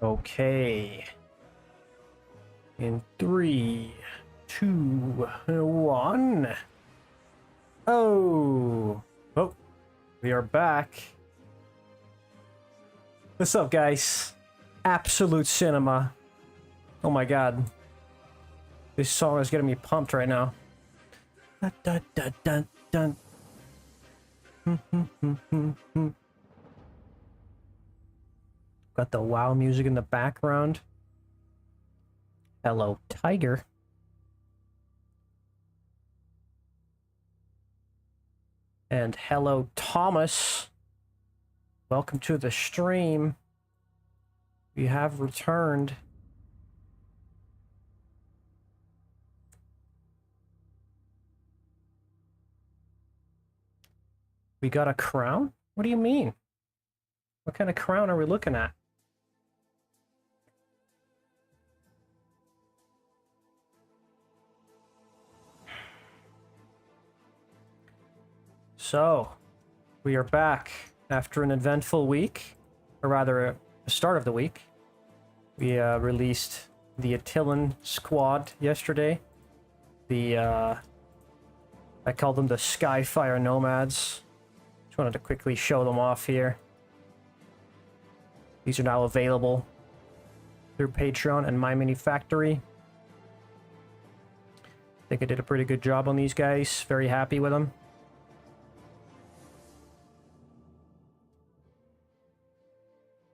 Okay. In 3, 2, 1. Oh, we are back. What's up, guys? Absolute cinema. Oh my god. This song is getting me pumped right now. Dun, dun, dun, dun, dun. Got the WoW music in the background. Hello, Tiger. And hello, Thomas. Welcome to the stream. We have returned. We got a crown? What do you mean? What kind of crown are we looking at? So, we are back after an eventful week, or rather, the start of the week. We released the Attillan squad yesterday. I call them the Skyfire Nomads. Just wanted to quickly show them off here. These are now available through Patreon and My Mini Factory. I think I did a pretty good job on these guys. Very happy with them.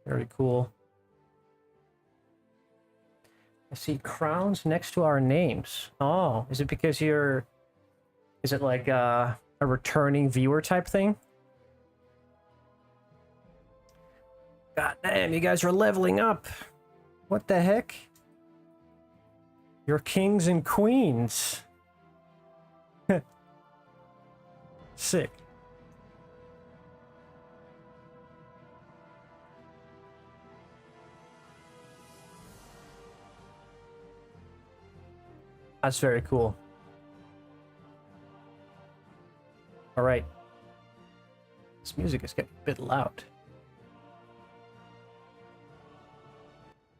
Very cool. I see crowns next to our names. Oh, is it because you're... Is it like a returning viewer type thing? God damn, you guys are leveling up. What the heck? You're kings and queens. Sick. That's very cool. All right. This music is getting a bit loud.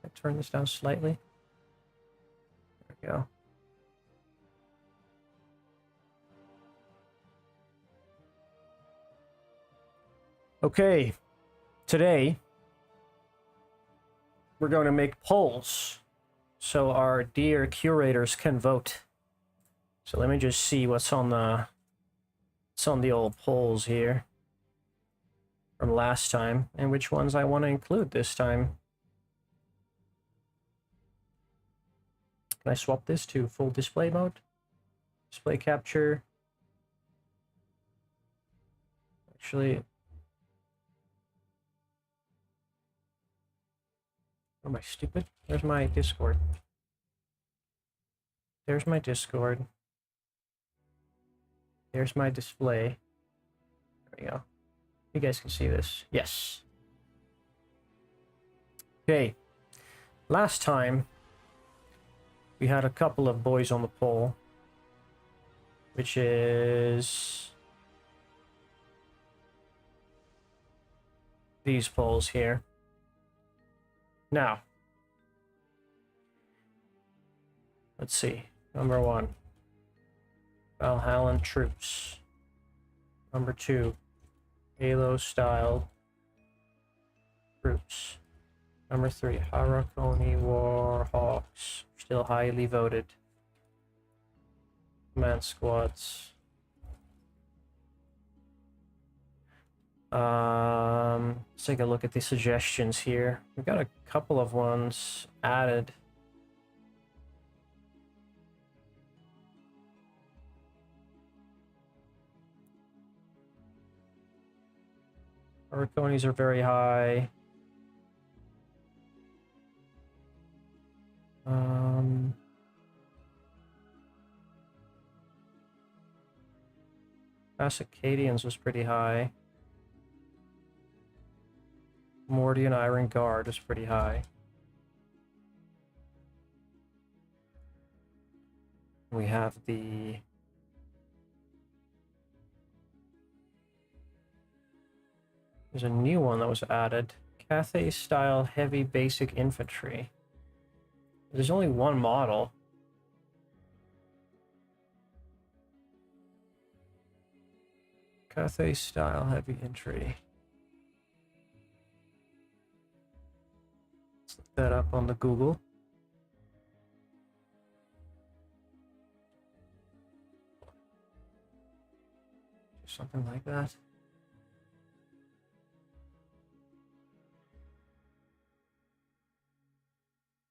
I turn this down slightly. There we go. Okay. Today, we're going to make polls so our dear curators can vote. So let me just see what's on the old polls here from last time and which ones I want to include this time. Can I swap this to full display mode? Display capture. Actually, am I stupid? Where's my Discord? There's my Discord. There's my display. There we go. You guys can see this. Yes. Okay. Last time, we had a couple of boys on the poll, which is these polls here. Now, let's see. Number 1, Valhallan troops. Number 2, Halo style troops. Number 3, Harakoni Warhawks. Still highly voted. Command squads. Let's take a look at the suggestions here. We've got a couple of ones added. Harakonis are very high. Acadians was pretty high. Mordian Iron Guard is pretty high. We have the There's a new one that was added. Cathay style heavy basic infantry. There's only one model. Cathay style heavy infantry. Let's look that up on the Google. Something like that.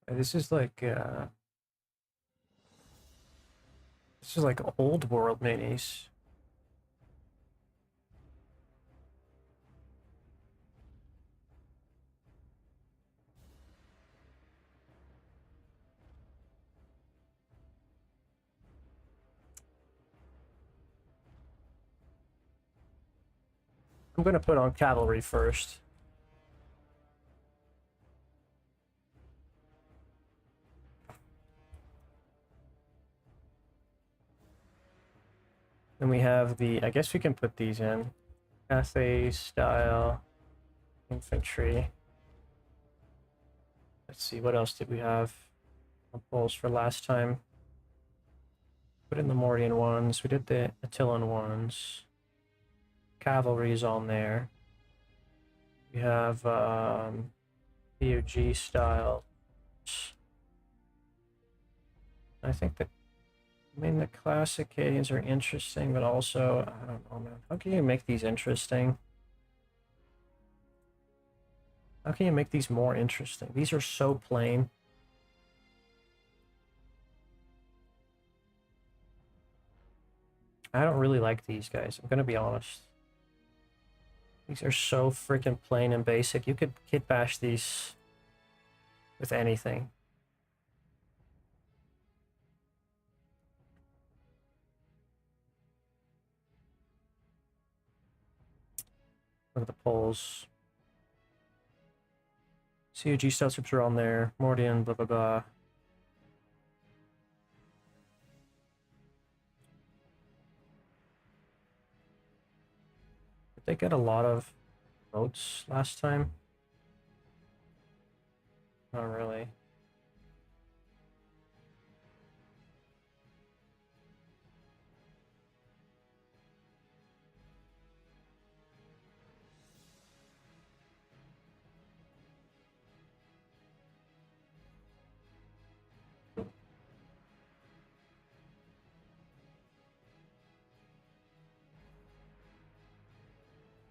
This is like old world minis. I'm gonna put on cavalry first. Then we have the, I guess we can put these in. Cathay style infantry. Let's see, what else did we have? Polls for last time. Put in the Mordian ones. We did the Attilan ones. Cavalry is on there. We have POG style. I think the classic Canadians are interesting, but also, I don't know, man. How can you make these interesting? How can you make these more interesting? These are so plain. I don't really like these guys, I'm gonna be honest. These are so freaking plain and basic. You could kitbash these with anything. Look at the polls. COG stealth troops are on there. Mordian, blah blah blah. Did they get a lot of votes last time? Not really.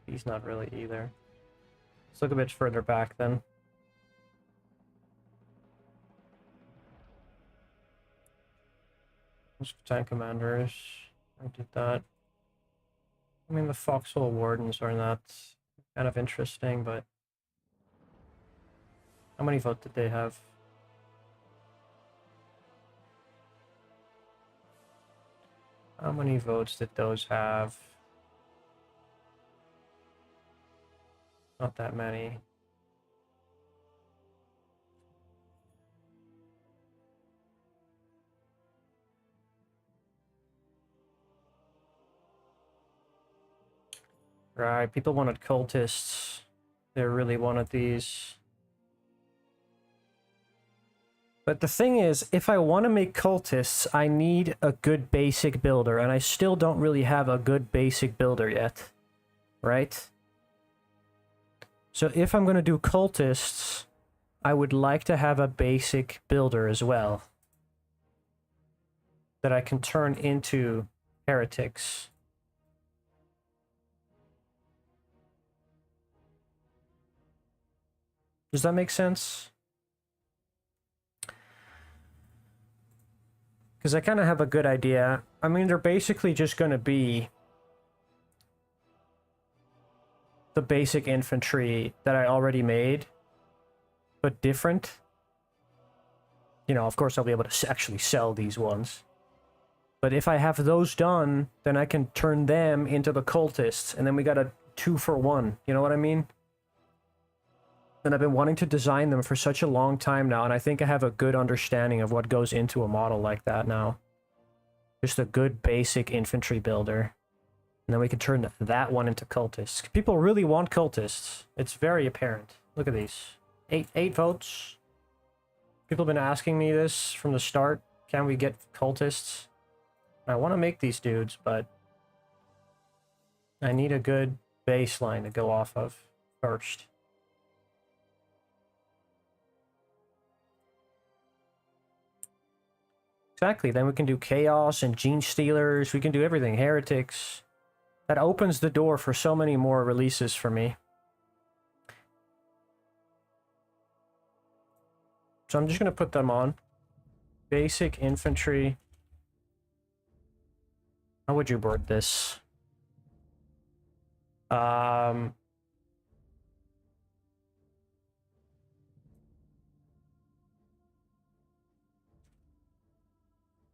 He's not really either. Let's look a bit further back then. Tank commanders. I did that. I mean, the Foxhole Wardens are not kind of interesting, but how many votes did they have? How many votes did those have? Not that many. Right, people wanted cultists. They really wanted these. But the thing is, if I want to make cultists, I need a good basic builder, and I still don't really have a good basic builder yet. Right? So if I'm going to do cultists, I would like to have a basic builder as well that I can turn into heretics. Does that make sense? Because I kind of have a good idea. I mean, they're basically just going to be the basic infantry that I already made, but different. You know, of course I'll be able to actually sell these ones. But if I have those done, then I can turn them into the cultists, and then we got a 2-for-1. You know what I mean? And I've been wanting to design them for such a long time now, and I think I have a good understanding of what goes into a model like that now. Just a good basic infantry builder. And then we can turn that one into cultists. People really want cultists. It's very apparent. Look at these. Eight votes. People have been asking me this from the start. Can we get cultists? I want to make these dudes, but I need a good baseline to go off of first. Exactly, then we can do Chaos and Gene Stealers. We can do everything. Heretics. That opens the door for so many more releases for me. So I'm just going to put them on. Basic Infantry. How would you word this?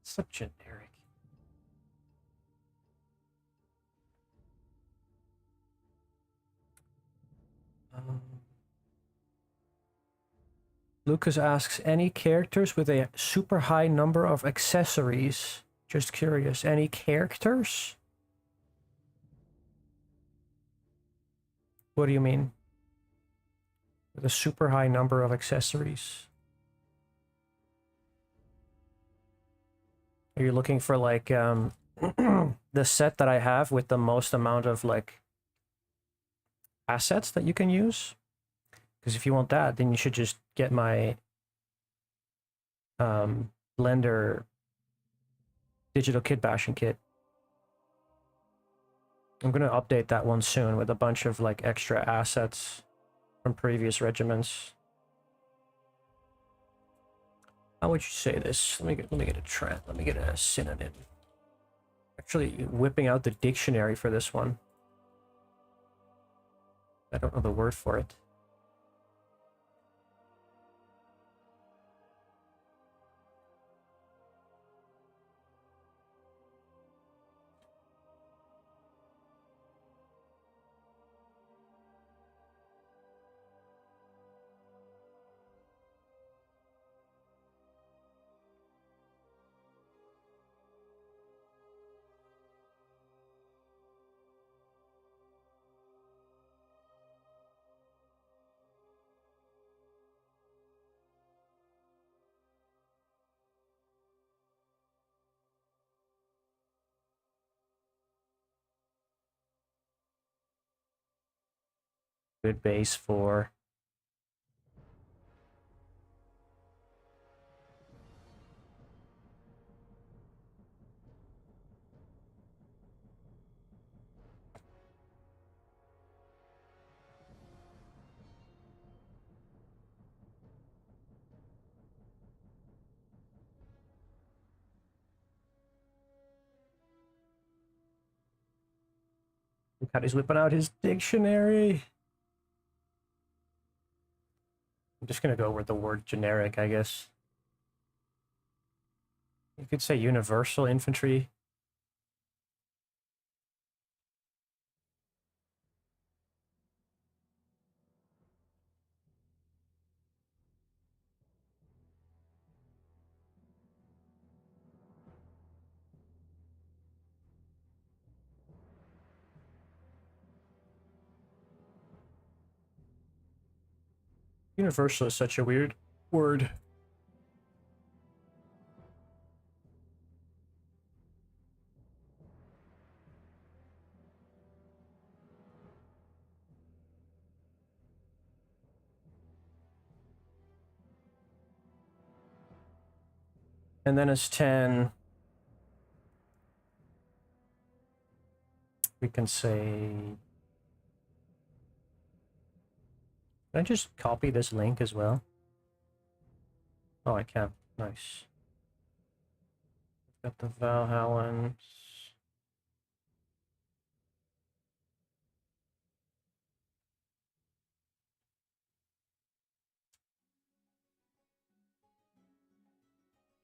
So generic. Lucas asks, any characters with a super high number of accessories? Just curious. Any characters? What do you mean? With a super high number of accessories? Are you looking for like the set that I have with the most amount of like assets that you can use? Because if you want that, then you should just get my Blender digital kitbashing kit. I'm going to update that one soon with a bunch of like extra assets from previous regiments. How would you say this? Let me get a trend. Let me get a synonym. Actually, whipping out the dictionary for this one. I don't know the word for it. Good base for look how he's whipping out his dictionary. I'm just gonna go with the word generic, I guess. You could say universal infantry. Universal is such a weird word. And then as 10, we can say... Can I just copy this link as well? Oh, I can. Nice. Got the Valhallans.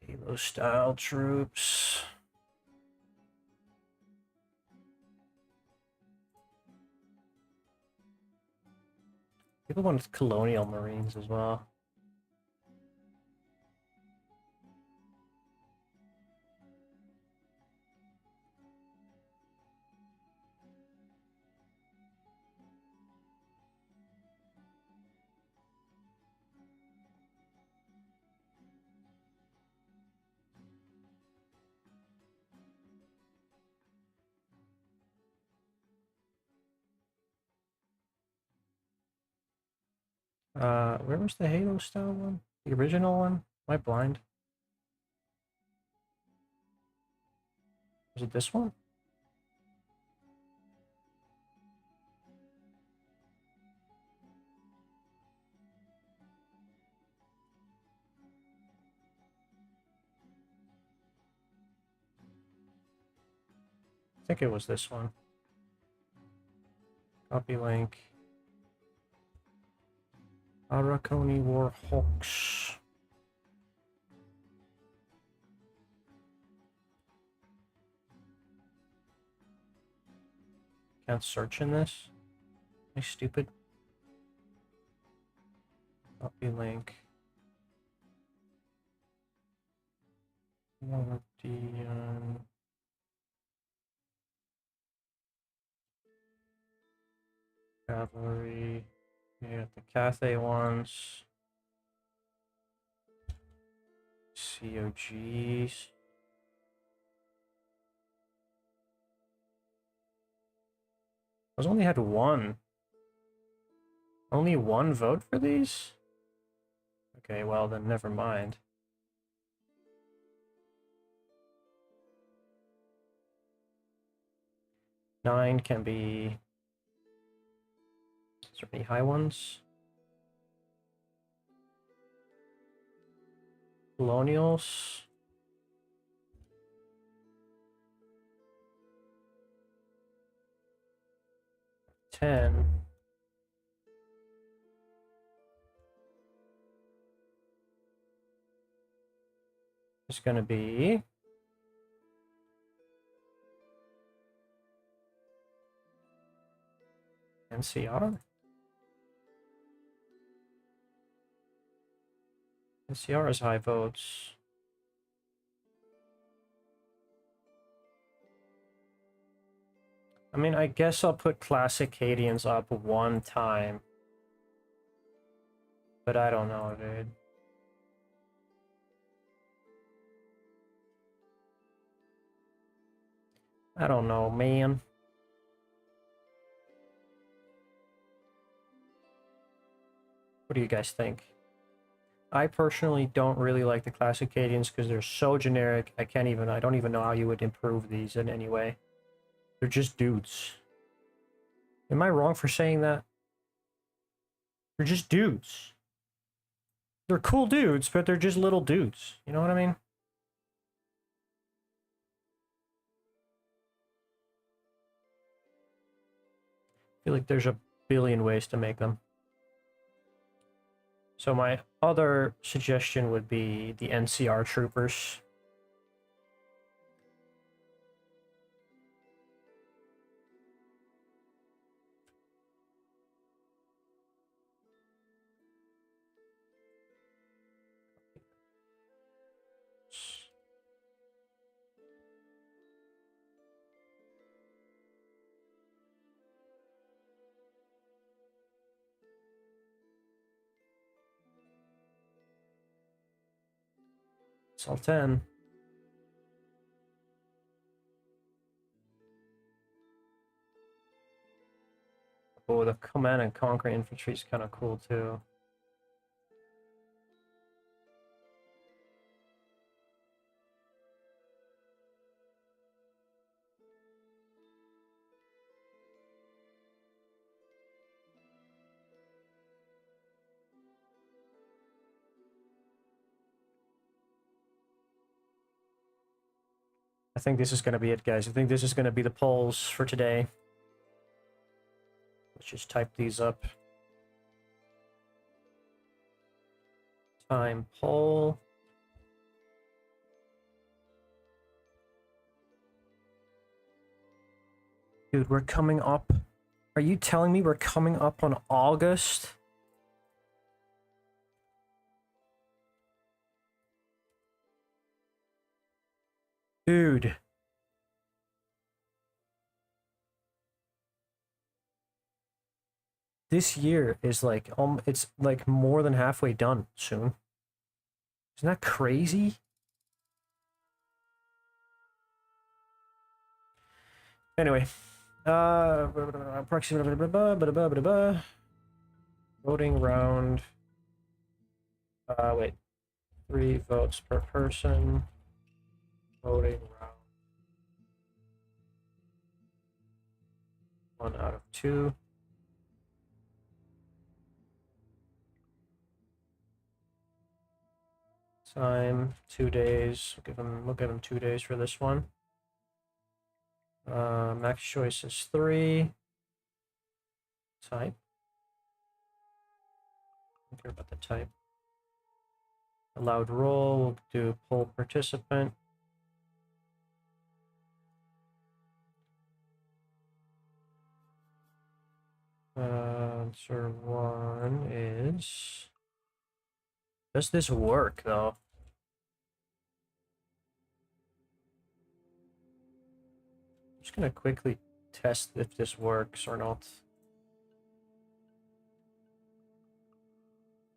Halo style troops. People want colonial marines as well. Where was the Halo style one? The original one? Am I blind? Was it this one? I think it was this one. Copy link. Arakoni Warhawks. Can't search in this? Am I stupid? Copy link. Guardian. Cavalry. Yeah, the Cathay ones. COGs. I only had one. Only one vote for these? Okay, well then never mind. Nine can be... Is there any high ones? Colonials. Ten. Is going to be NCR. NCR has high votes. I mean, I guess I'll put Classic Cadians up one time. But I don't know, dude. I don't know, man. What do you guys think? I personally don't really like the Classic Cadians because they're so generic. I don't even know how you would improve these in any way. They're just dudes. Am I wrong for saying that? They're just dudes. They're cool dudes, but they're just little dudes. You know what I mean? I feel like there's a billion ways to make them. So my other suggestion would be the NCR troopers. It's all 10. Oh, the command and conquer infantry is kind of cool too. I think this is going to be it, guys. I think this is going to be the polls for today. Let's just type these up. Time poll. Dude, we're coming up. Are you telling me we're coming up on August? Dude. This year is like, it's like more than halfway done soon. Isn't that crazy? Anyway, Proxy, Voting round. Wait. 3 votes per person. Voting round. 1 out of 2. Time 2 days. We'll give him 2 days for this one. Max choice is 3. Type. Don't care about the type. Allowed role. We'll do poll participant. Answer 1 is. Does this work though? I'm just gonna quickly test if this works or not.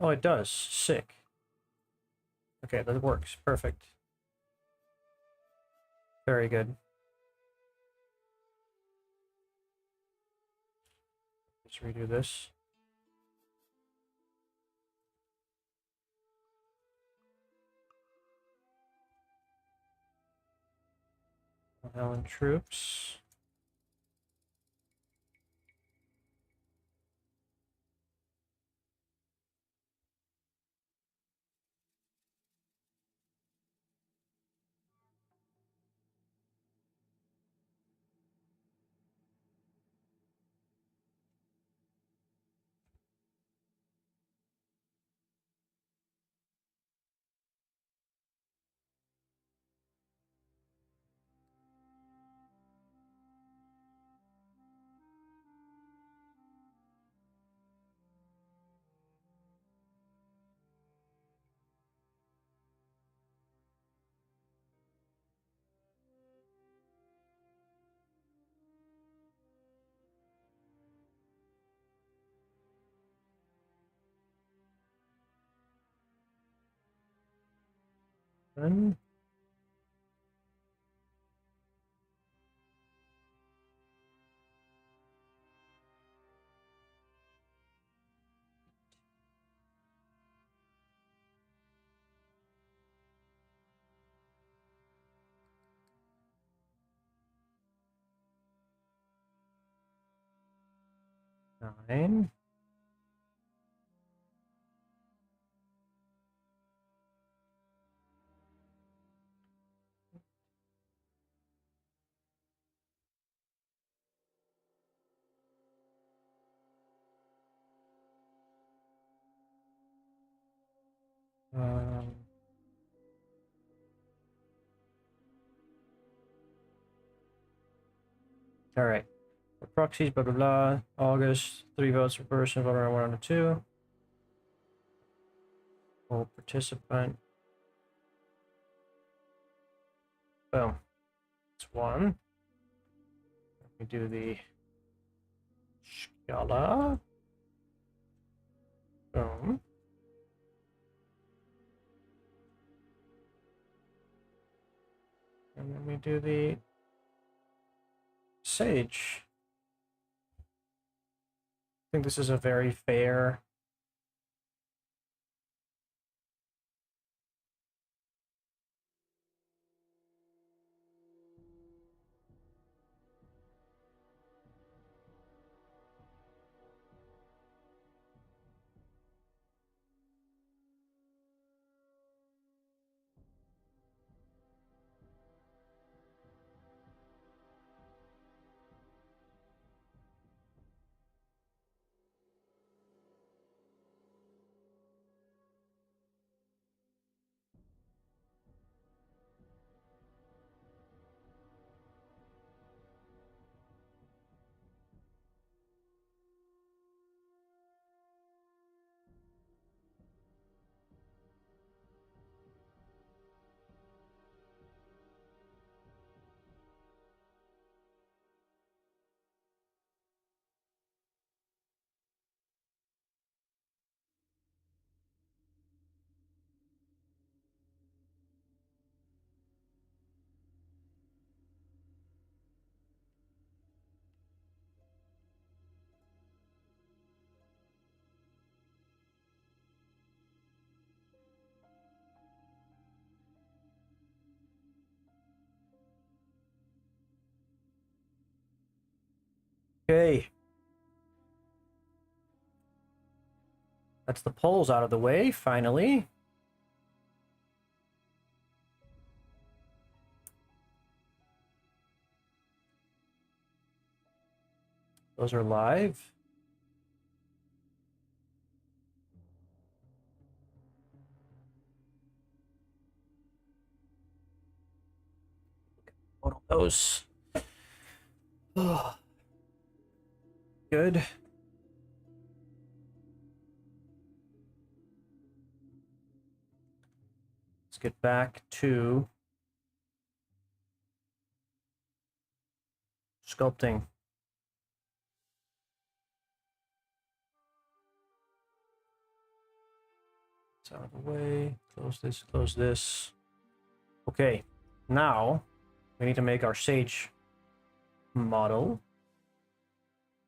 Oh, it does. Sick. Okay, that works. Perfect. Very good. Let's redo this. Allen troops. Then nine. Um, all right. For proxies, blah blah blah. August, 3 votes per person. Vote around 1 out of 2. Full participant. Boom. That's 1. Let me do the Scala. Boom. And then we do the Sage. I think this is a very fair. Okay. That's the poles out of the way, finally. Those are live. One of those. Good. Let's get back to sculpting. It's out of the way. Close this, close this. Okay, now we need to make our sage model.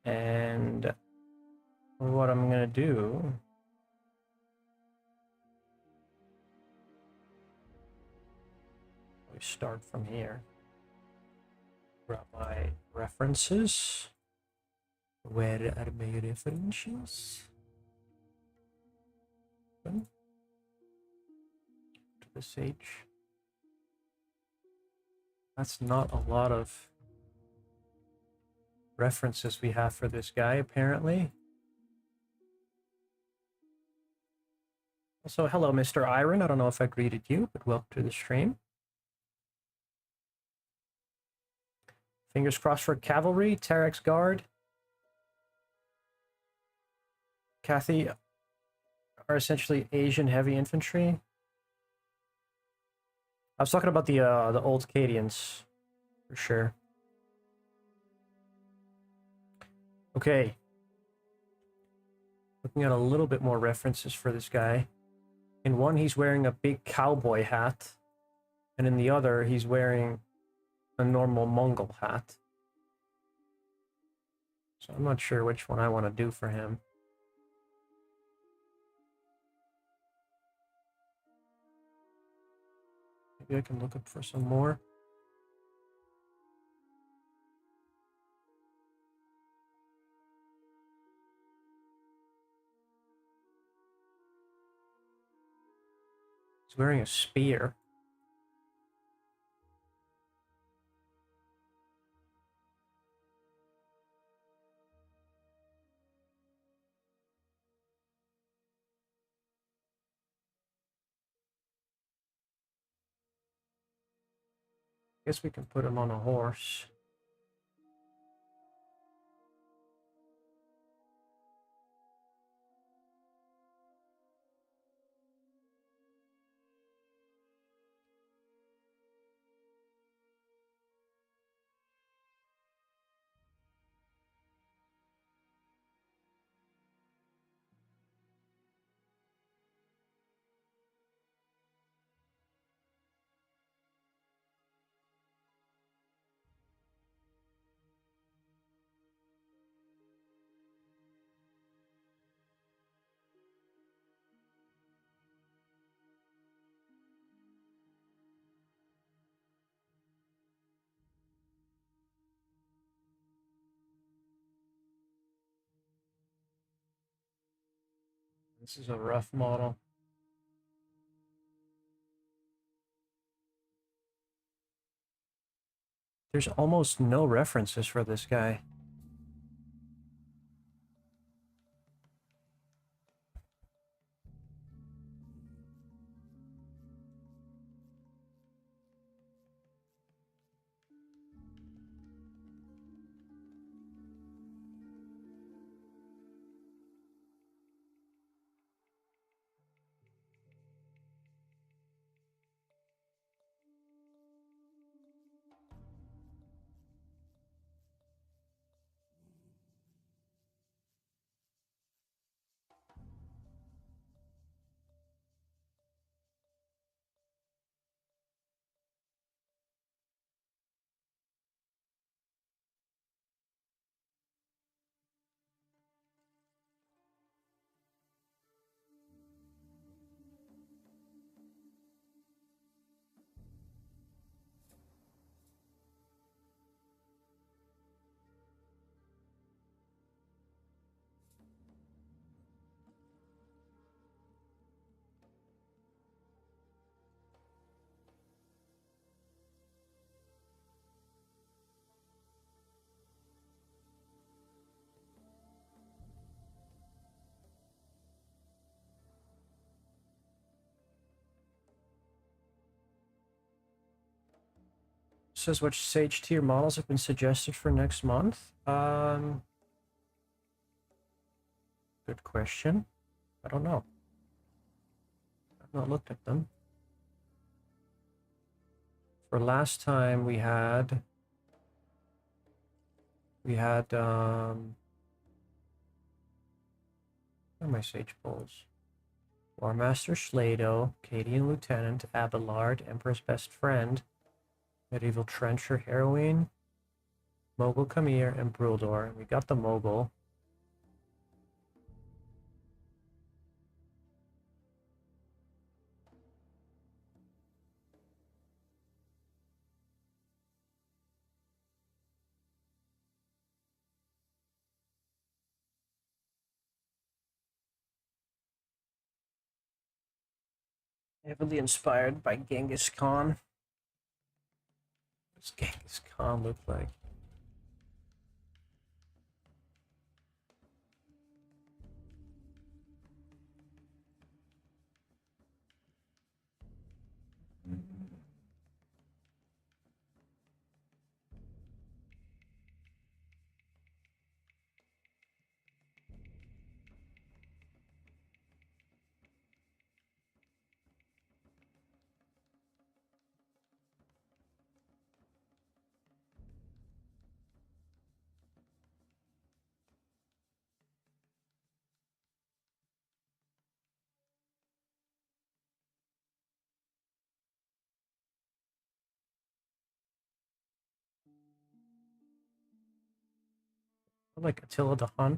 And what I'm gonna do, we start from here. Grab my references. Where are my references? To the sage. That's not a lot of references we have for this guy, apparently. Also, hello, Mr. Iron. I don't know if I greeted you, but welcome to the stream. Fingers crossed for cavalry, Terex guard. Kathy are essentially Asian heavy infantry. I was talking about the old Cadians, for sure. Okay. Looking at a little bit more references for this guy. In one, he's wearing a big cowboy hat, and in the other, he's wearing a normal Mongol hat. So I'm not sure which one I want to do for him. Maybe I can look up for some more. He's wearing a spear. Guess we can put him on a horse. This is a rough model. There's almost no references for this guy. Says which Sage tier models have been suggested for next month. Good question. I don't know. I've not looked at them. For last time we had where are my Sage polls? War Master Schlado, Cadian Lieutenant, Abelard, Emperor's Best Friend, Medieval Trencher, Heroine, Mogul Kamir, and Bruldor. We got the Mogul. Heavily inspired by Genghis Khan. What does Genghis Khan look like? I like Attila the Hun.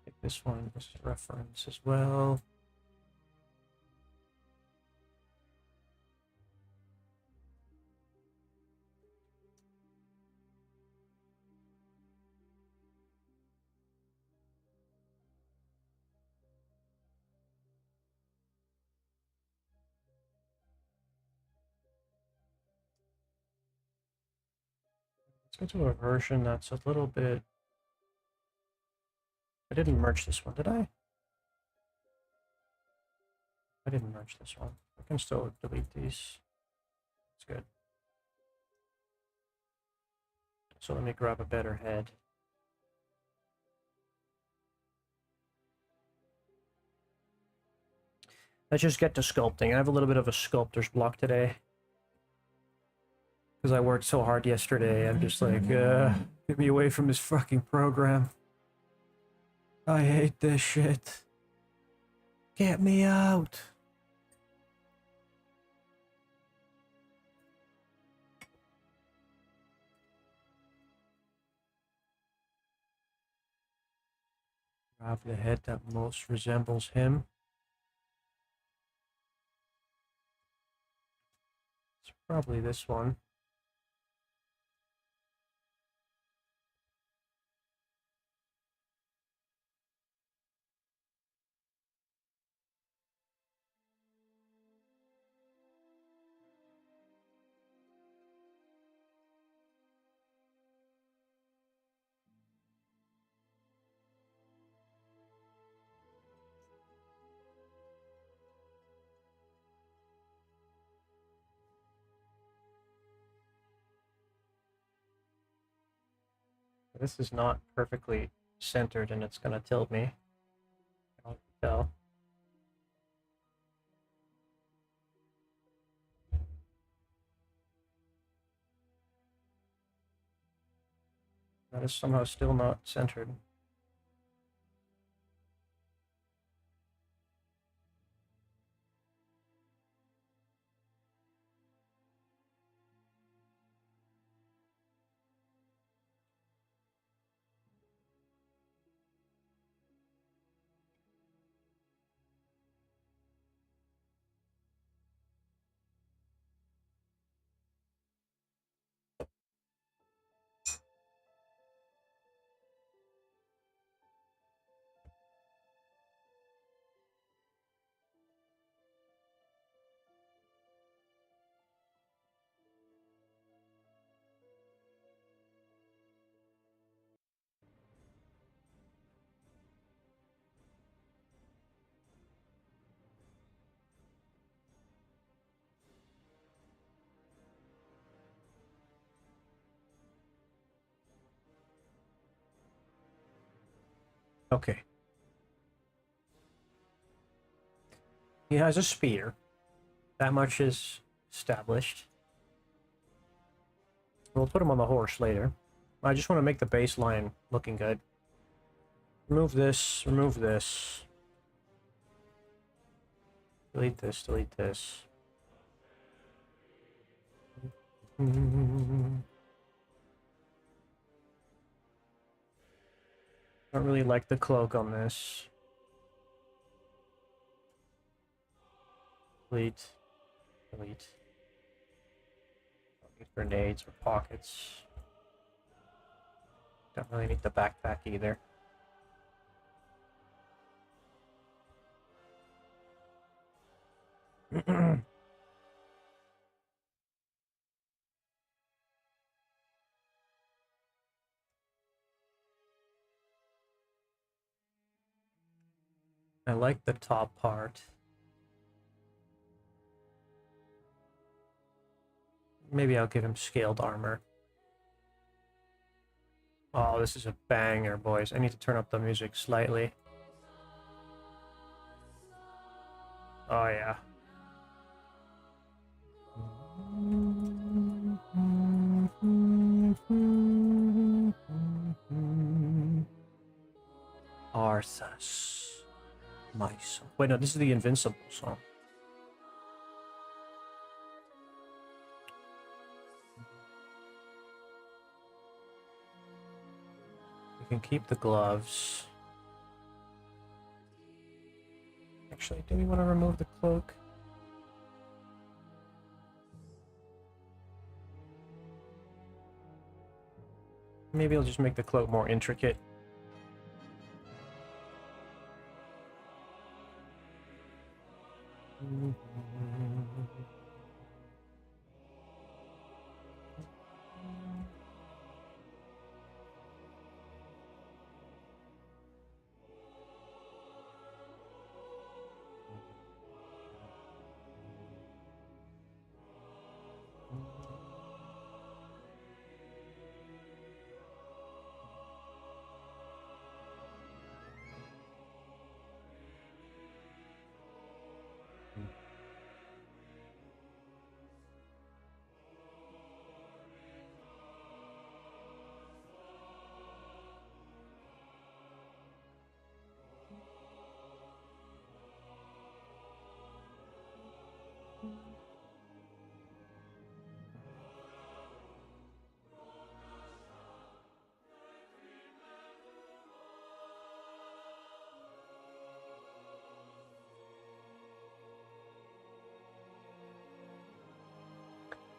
Take this one as a reference as well. Let's go to a version that's a little bit... I didn't merge this one, did I? I didn't merge this one. I can still delete these. It's good. So let me grab a better head. Let's just get to sculpting. I have a little bit of a sculptor's block today. Because I worked so hard yesterday. I'm just like, get me away from this fucking program. I hate this shit. Get me out. Grab the head that most resembles him. It's probably this one. This is not perfectly centered and it's going to tilt me. I'll tell. That is somehow still not centered. Okay. He has a spear. That much is established. We'll put him on the horse later. I just want to make the baseline looking good. Remove this, remove this. Delete this, delete this. Don't really like the cloak on this. Delete. Delete. Don't need grenades or pockets. Don't really need the backpack either. I like the top part. Maybe I'll give him scaled armor. Oh, this is a banger, boys. I need to turn up the music slightly. Oh, yeah. Arthas. My son. Wait, no, this is the Invincible song. We can keep the gloves. Actually, do we want to remove the cloak? Maybe I'll just make the cloak more intricate.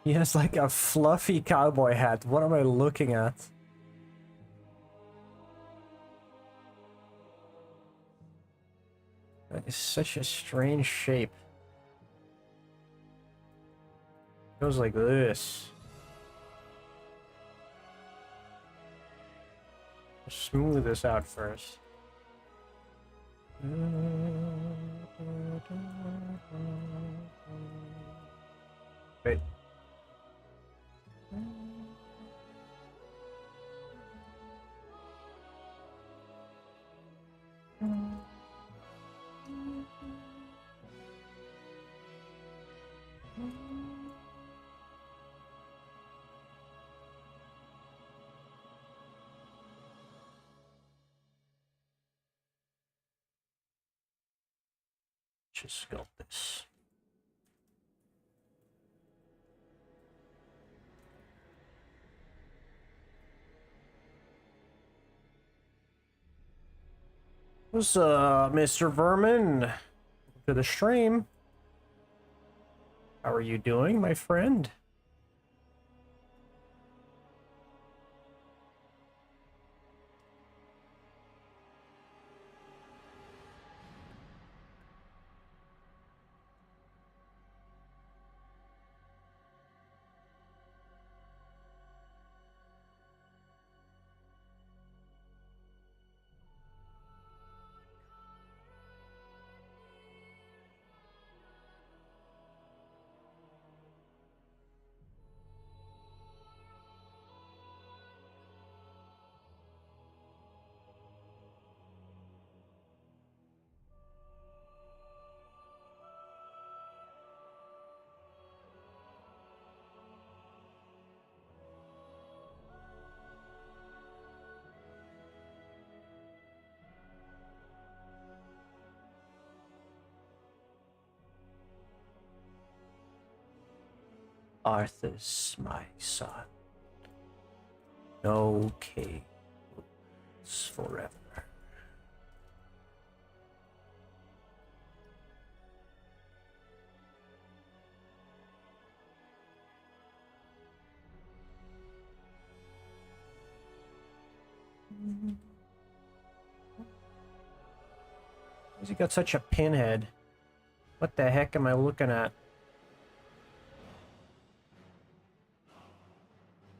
He has like a fluffy cowboy hat. What am I looking at? That is such a strange shape. It goes like this. Smooth this out first. Wait. Just sculpt this. What's up, Mr. Vermin? To the stream. How are you doing, my friend? Arthas, my son. No caves forever. Why's he got such a pinhead? What the heck am I looking at?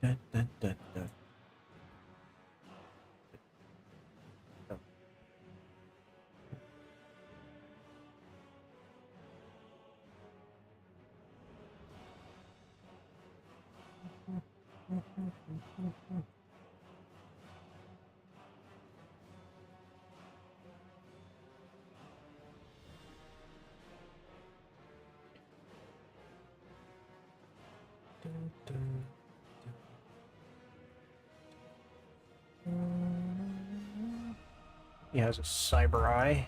Dun, dun, dun, dun. He has a cyber eye.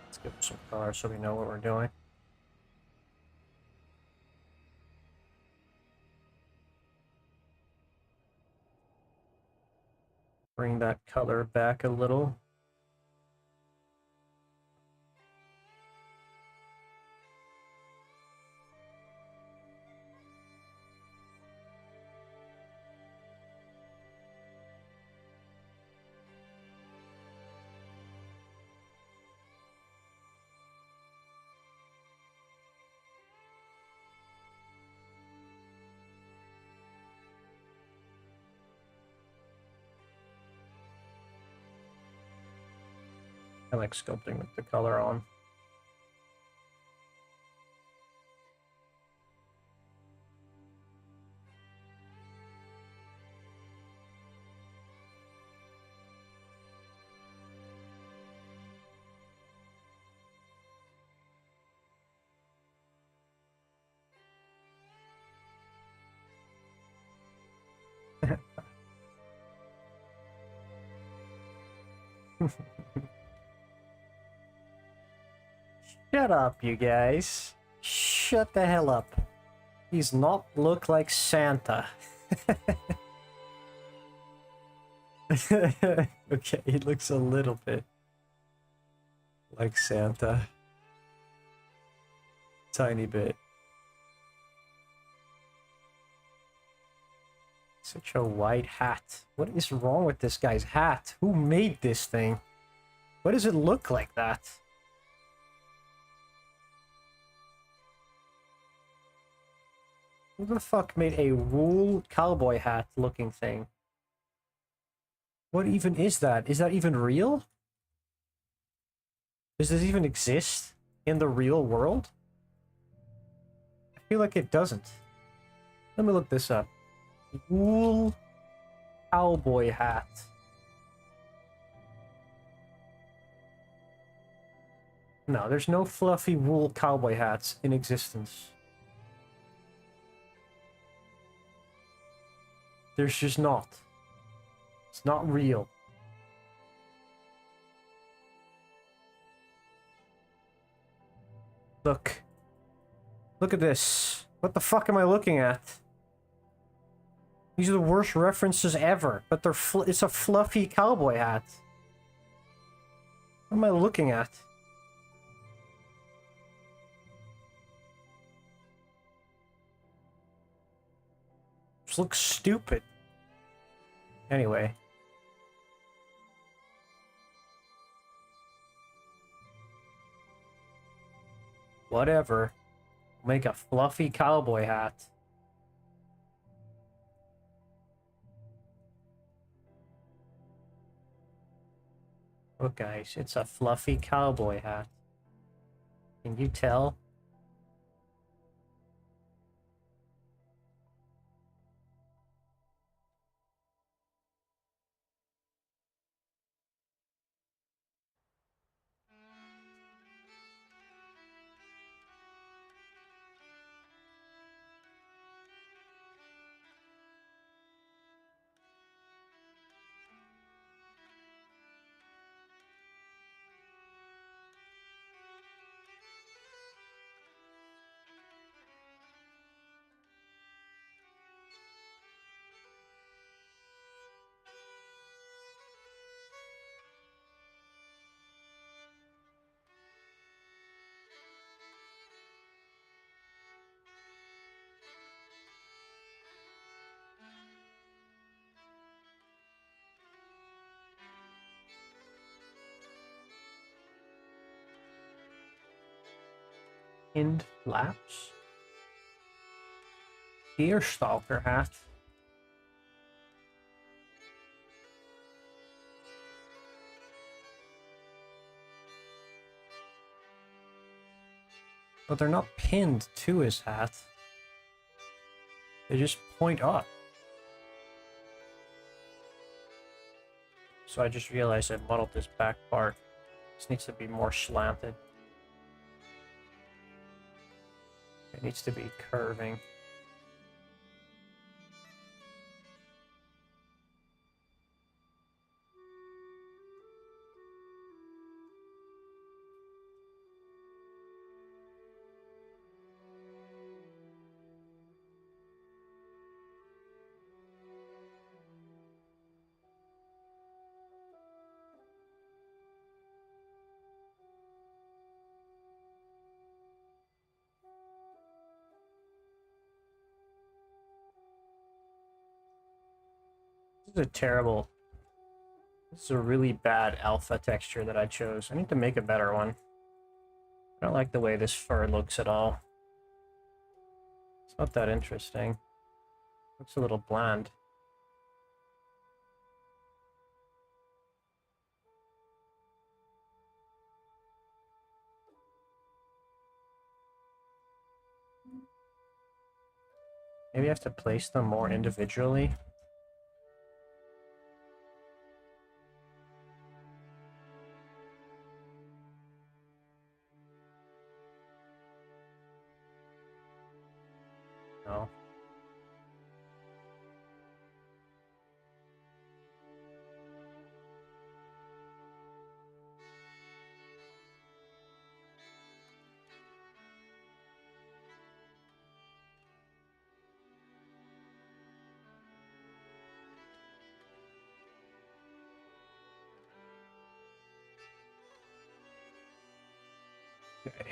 Let's give him some color so we know what we're doing. Bring that color back a little. I like sculpting with the color on. Shut up, you guys. Shut the hell up. He's not look like Santa. Okay, he looks a little bit like Santa. Tiny bit. Such a white hat. What is wrong with this guy's hat? Who made this thing? Why does it look like that? Who the fuck made a wool cowboy hat looking thing? What even is that? Is that even real? Does this even exist in the real world? I feel like it doesn't. Let me look this up. Wool cowboy hat. No, there's no fluffy wool cowboy hats in existence. There's just not. It's not real. Look. Look at this. What the fuck am I looking at? These are the worst references ever, but they're it's a fluffy cowboy hat. What am I looking at? This looks stupid. Anyway. Whatever. Make a fluffy cowboy hat. Look guys, it's a fluffy cowboy hat. Can you tell? Hind flaps. Deerstalker hat. But they're not pinned to his hat. They just point up. So I just realized I muddled this back part. This needs to be more slanted. It needs to be curving. This is a really bad alpha texture that I chose. I need to make a better one. I don't like the way this fur looks at all. It's not that interesting. Looks a little bland. Maybe I have to place them more individually. No. Okay.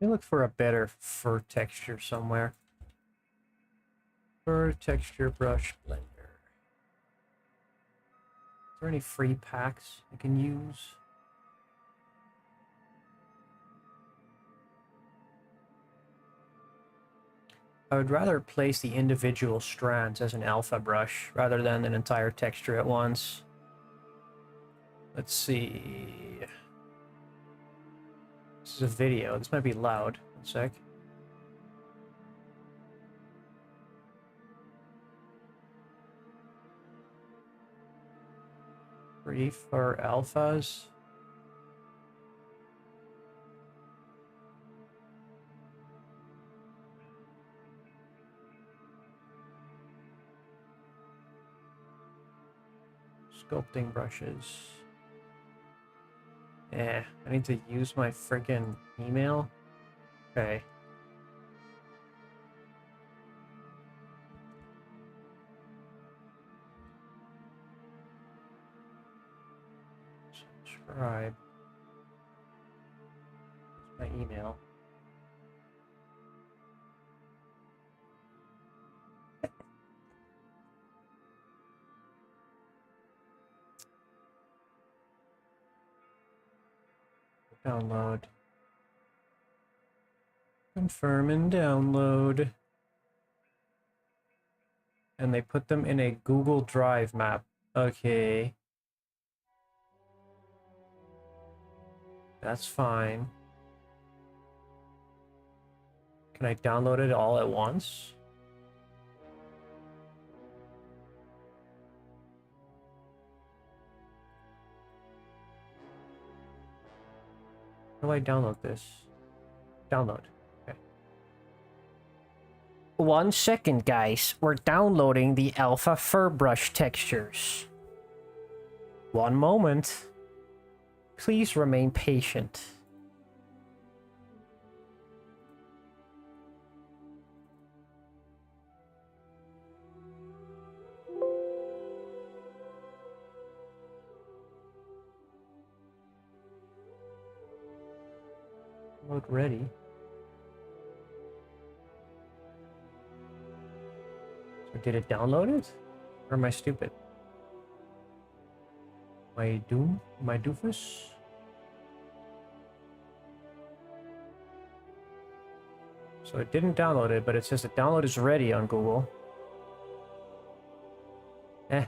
Let me look for a better fur texture somewhere. Fur texture brush blender. Is there any free packs I can use? I would rather place the individual strands as an alpha brush rather than an entire texture at once. Let's see. This is a video. This might be loud. One sec. Free for alphas. Sculpting brushes. I need to use my freaking email. Okay. Subscribe. That's my email. Download. Confirm and download. And they put them in a Google Drive map. Okay. That's fine. Can I download it all at once? How do I download this? Download. Okay. 1 second, guys. We're downloading the alpha fur brush textures. 1 moment. Please remain patient. Load ready. So did it download it? Or am I stupid? My doofus? So it didn't download it, but it says the download is ready on Google. Eh.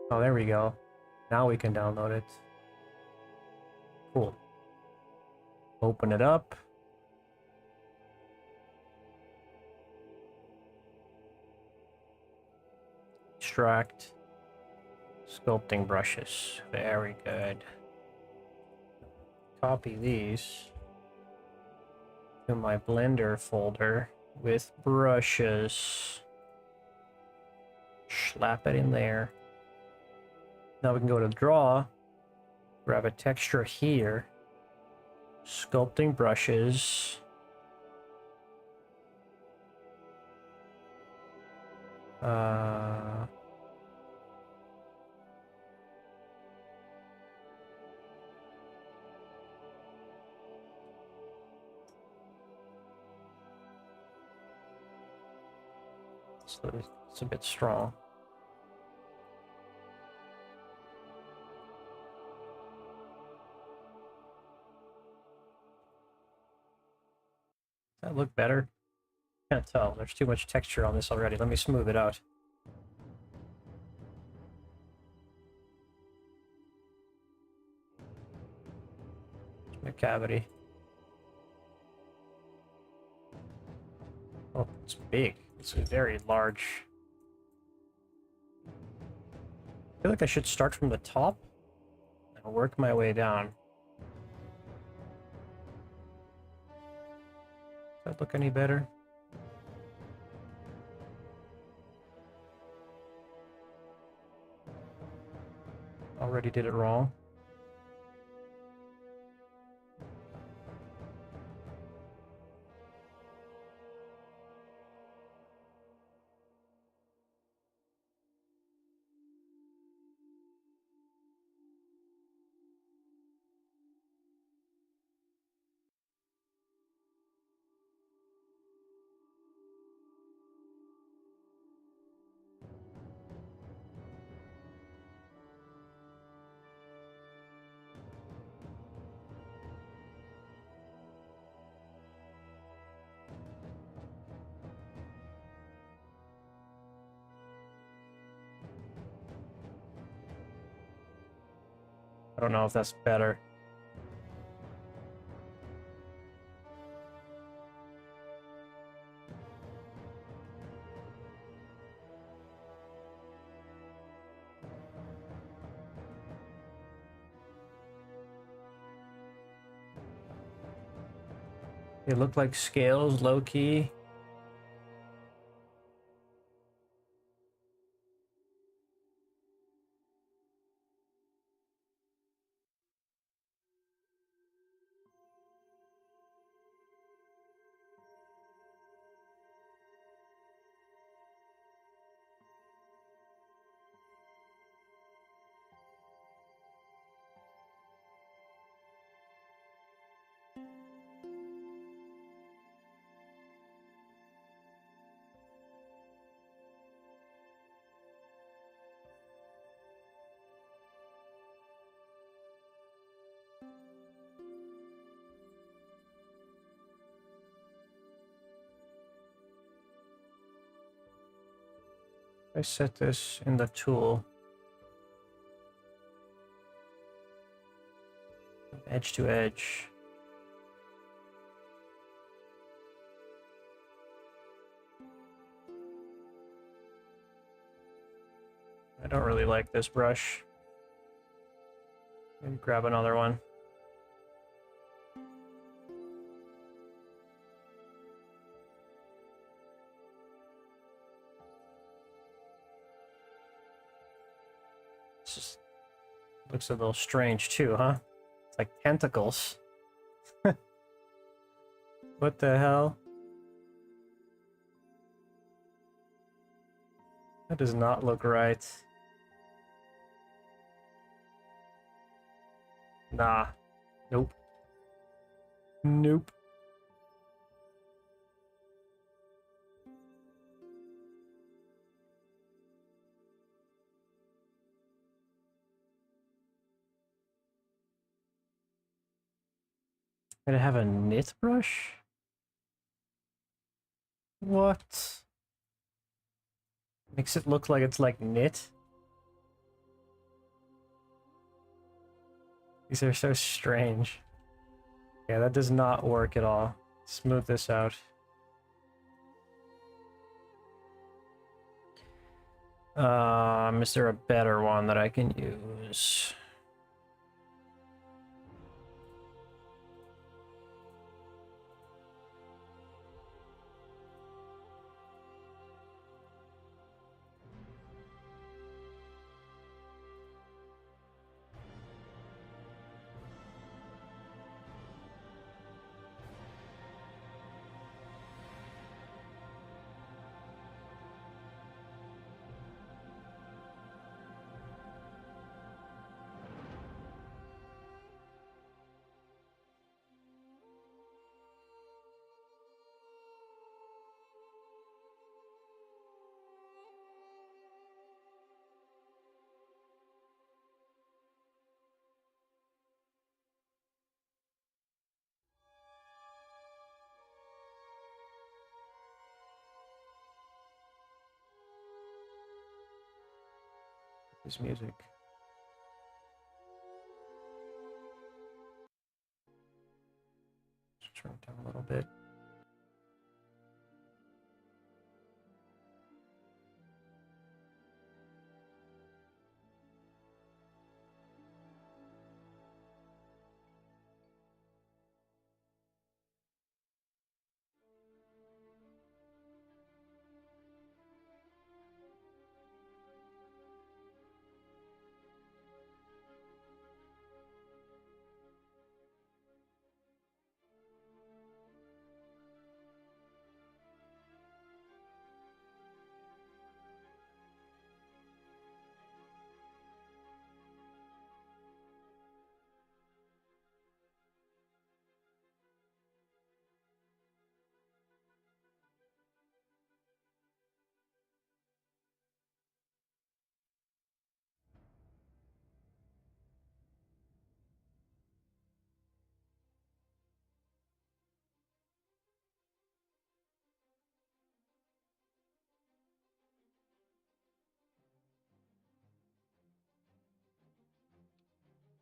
Oh, there we go. Now we can download it. Cool. Open it up. Extract. Sculpting brushes. Very good. Copy these to my Blender folder with brushes. Slap it in there. Now we can go to draw, grab a texture here, sculpting brushes. So it's a bit strong. Does that look better? Can't tell. There's too much texture on this already. Let me smooth it out. A cavity. Oh, it's big. It's very large. I feel like I should start from the top and work my way down. Does that look any better? Already did it wrong. I don't know if that's better. They look like scales, low-key. I set this in the tool. Edge to edge. I don't really like this brush. Maybe grab another one. It's just looks a little strange too, huh? It's like tentacles. What the hell? That does not look right. Nah. Nope. Nope. Did I have a knit brush? What? Makes it look like it's like knit. These are so strange. Yeah, that does not work at all. Smooth this out. Is there a better one that I can use? This music. Let's turn it down a little bit.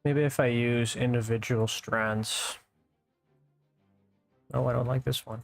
Maybe if I use individual strands. Oh, I don't like this one.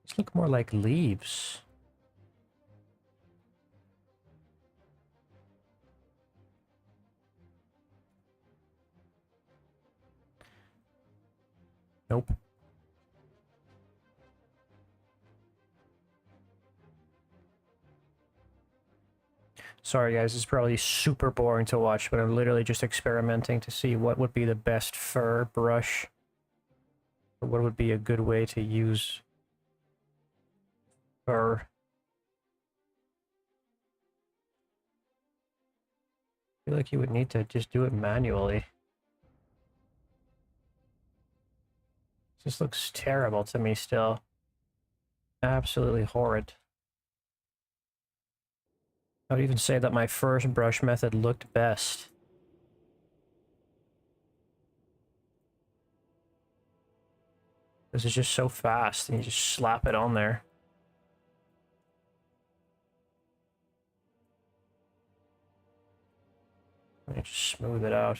These look more like leaves. Nope. Sorry guys, it's probably super boring to watch, but I'm literally just experimenting to see what would be the best fur brush. Or what would be a good way to use fur. feel like you would need to just do it manually. This looks terrible to me still. Absolutely horrid. I would even say that my first brush method looked best. This is just so fast, and you just slap it on there. And you just smooth it out.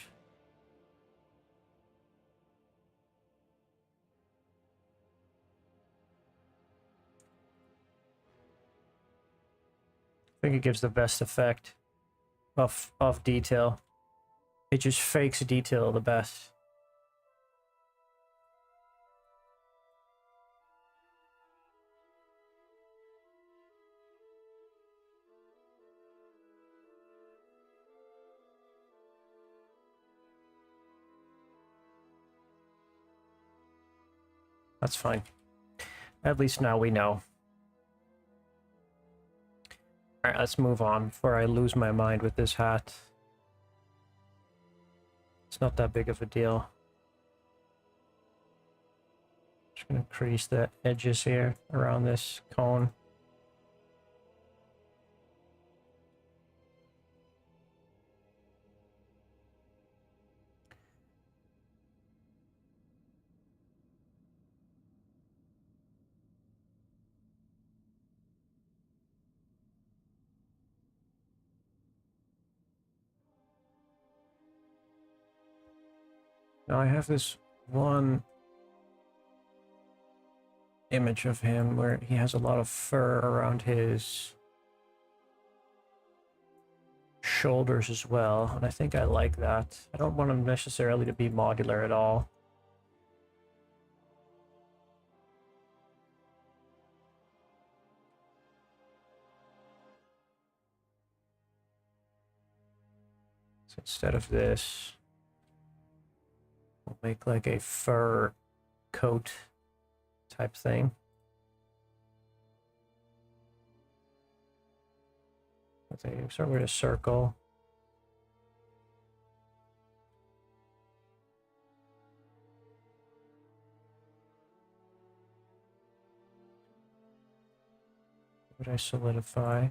I think it gives the best effect of detail. It just fakes detail the best. That's fine. At least now we know. Alright, let's move on before I lose my mind with this hat. It's not that big of a deal. Just gonna crease the edges here around this cone. Now I have this one image of him where he has a lot of fur around his shoulders as well, and I think I like that. I don't want him necessarily to be modular at all. So instead of this, we'll make like a fur coat type thing. Let's start with a circle. Would I solidify?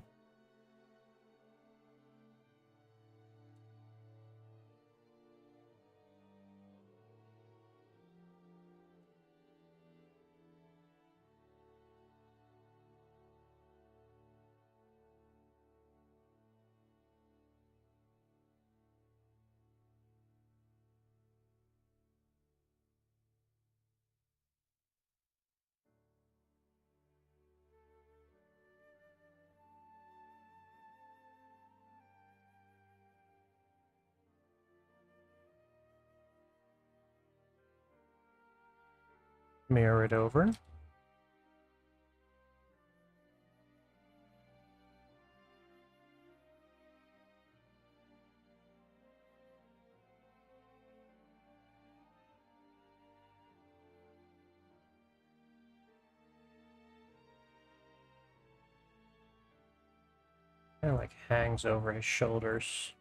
Mirror it over. Kind of like hangs over his shoulders.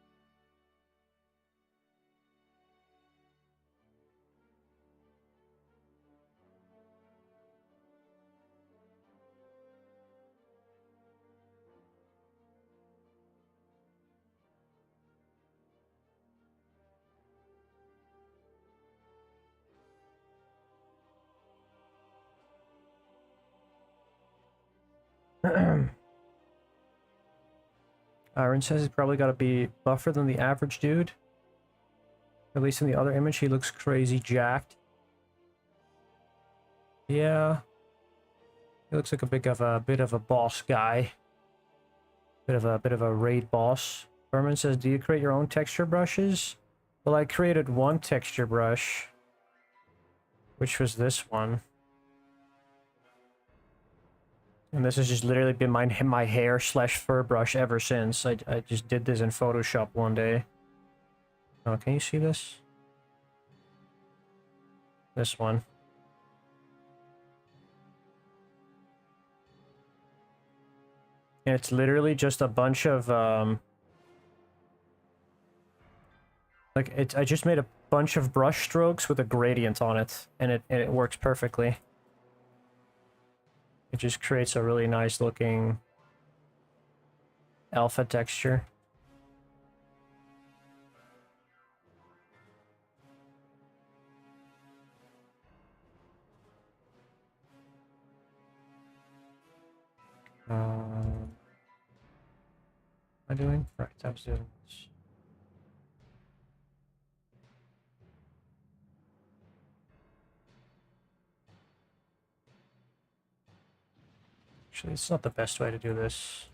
Aaron says he's probably got to be buffer than the average dude. At least in the other image, he looks crazy jacked. Yeah, he looks like a bit of a boss guy. Bit of a raid boss. Berman says, "Do you create your own texture brushes?" Well, I created one texture brush, which was this one. And this has just literally been my hair slash fur brush ever since. I just did this in Photoshop one day. Oh, can you see this? This one. And it's literally just a bunch of Like, I just made a bunch of brush strokes with a gradient on it, and it works perfectly. It just creates a really nice looking alpha texture. What am I doing? Right, I was doing this. Actually, it's not the best way to do this.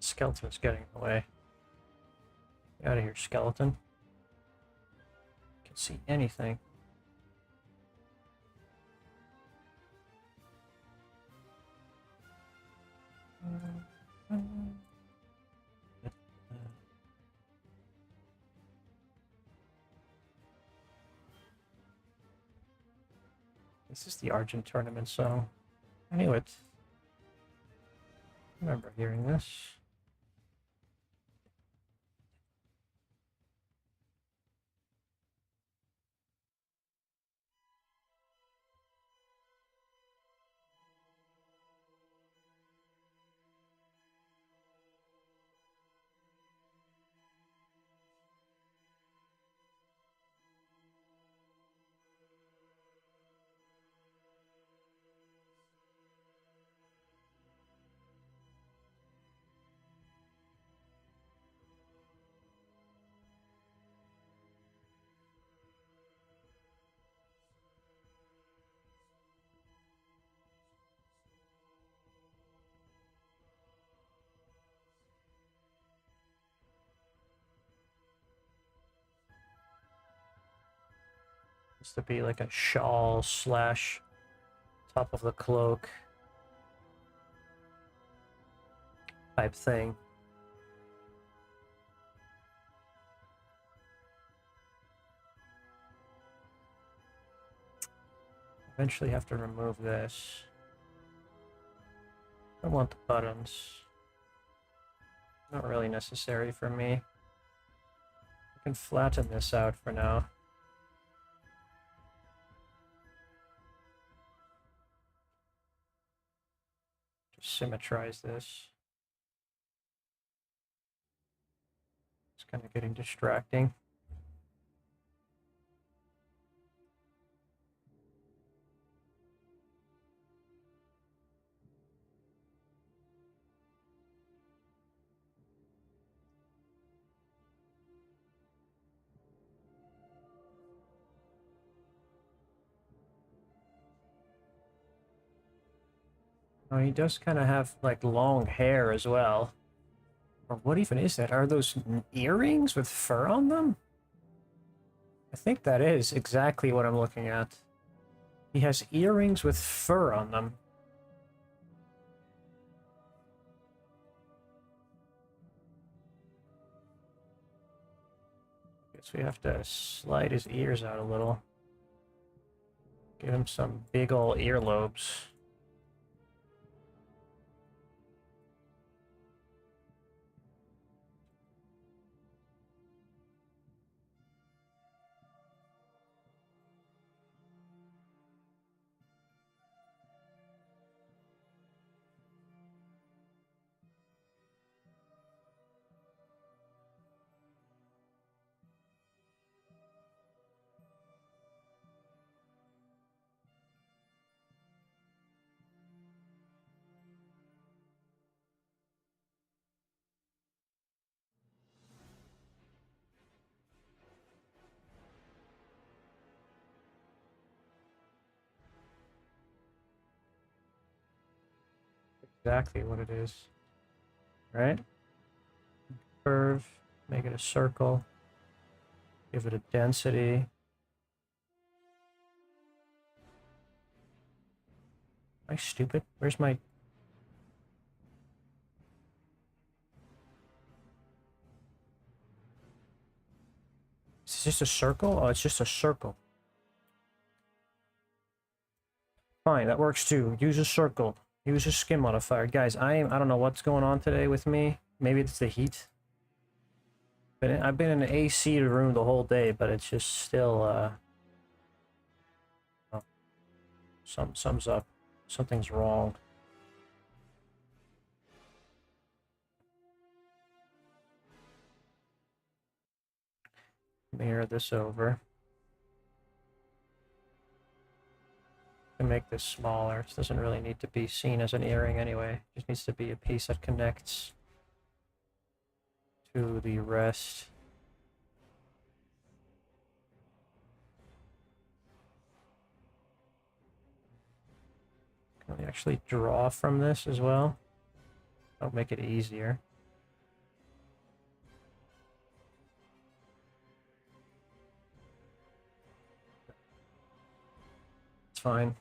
Skeleton's getting in the way. Get out of here, skeleton. Can't see anything. This is the Argent tournament song. I knew it. I remember hearing this. Used to be like a shawl slash top of the cloak type thing. Eventually have to remove this. I don't want the buttons. Not really necessary for me. I can flatten this out for now. Just symmetrize this. It's kind of getting distracting. Oh, he does kind of have like long hair as well. Or what even is that? Are those earrings with fur on them? I think that is exactly what I'm looking at. He has earrings with fur on them. Guess we have to slide his ears out a little. Give him some big ol' earlobes. Exactly what it is. Right? Curve, make it a circle, give it a density. Am I stupid? Where's my... Is this just a circle? Oh, it's just a circle. Fine, that works too. Use a circle. Use a skin modifier. Guys, I don't know what's going on today with me. Maybe it's the heat. But I've been in an AC room the whole day, but it's just still, oh, sums up. Something's wrong. Mirror this over. To make this smaller. It doesn't really need to be seen as an earring anyway. It just needs to be a piece that connects to the rest. Can we actually draw from this as well? That'll make it easier. It's fine.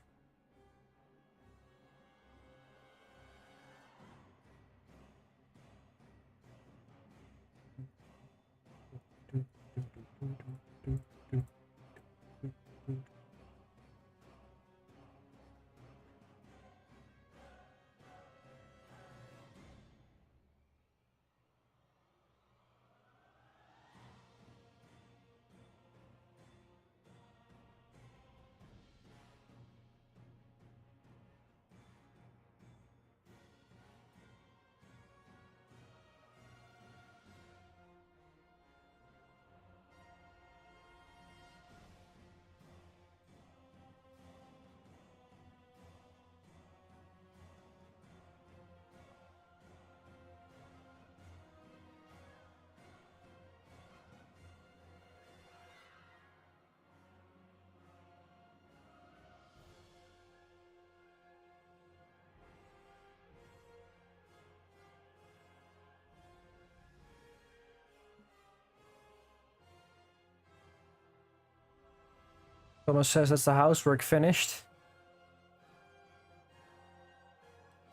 Thomas says that's the housework finished.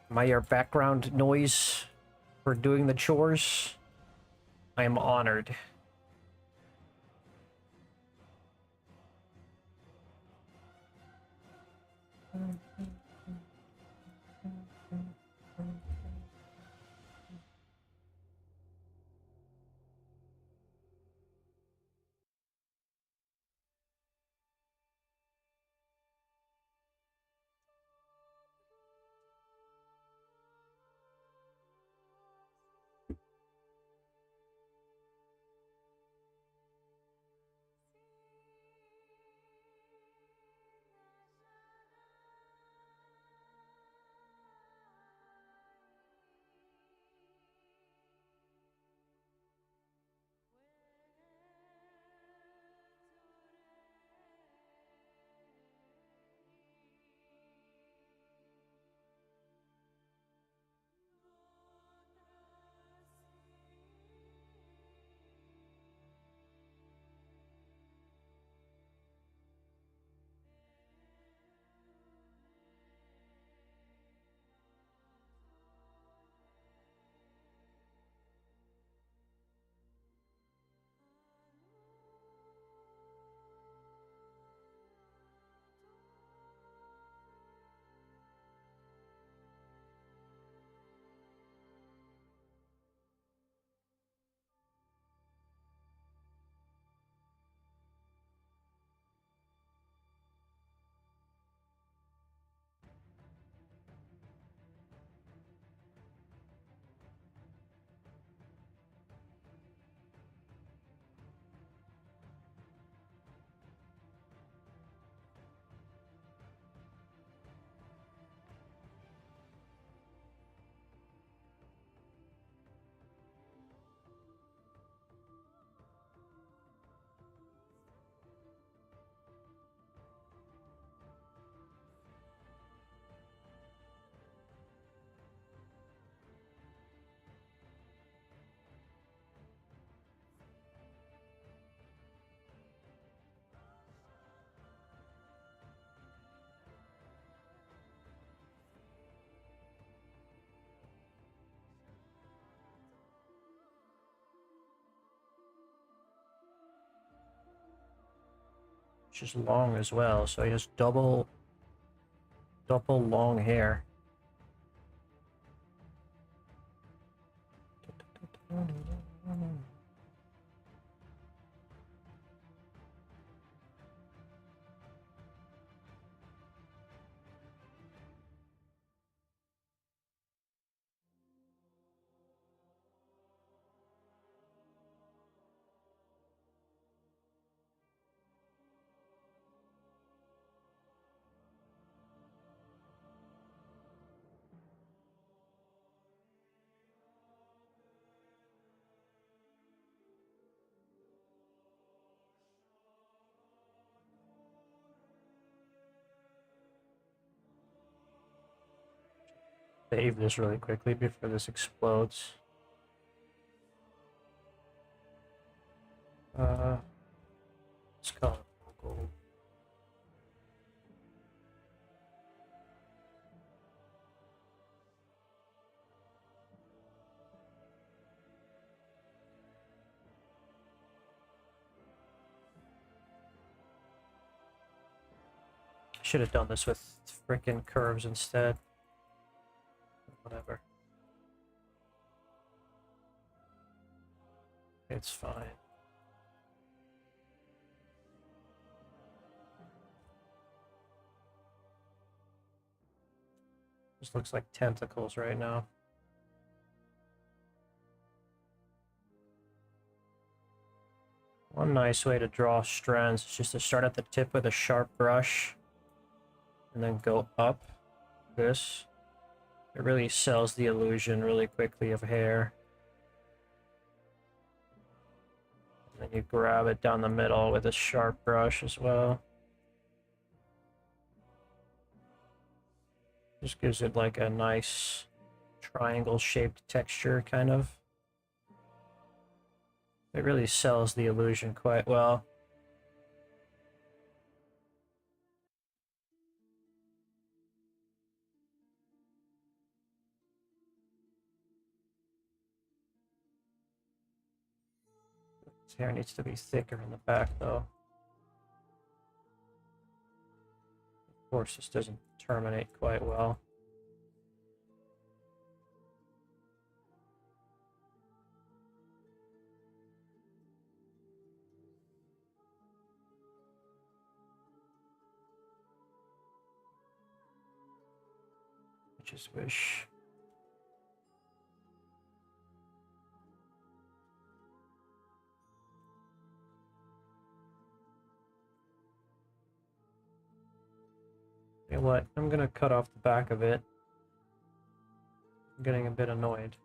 My background noise for doing the chores. I am honored. which is long as well, so he has double long hair. Save this really quickly before this explodes. Let's call it gold. Should have done this with frickin' curves instead. Whatever. It's fine. This looks like tentacles right now. One nice way to draw strands is just to start at the tip with a sharp brush and then go up this. It really sells the illusion really quickly of hair. And then you grab it down the middle with a sharp brush as well. Just gives it like a nice triangle-shaped texture, kind of. It really sells the illusion quite well. His hair needs to be thicker in the back, though. Of course, this doesn't terminate quite well. I just wish. You know what? I'm gonna cut off the back of it. I'm getting a bit annoyed.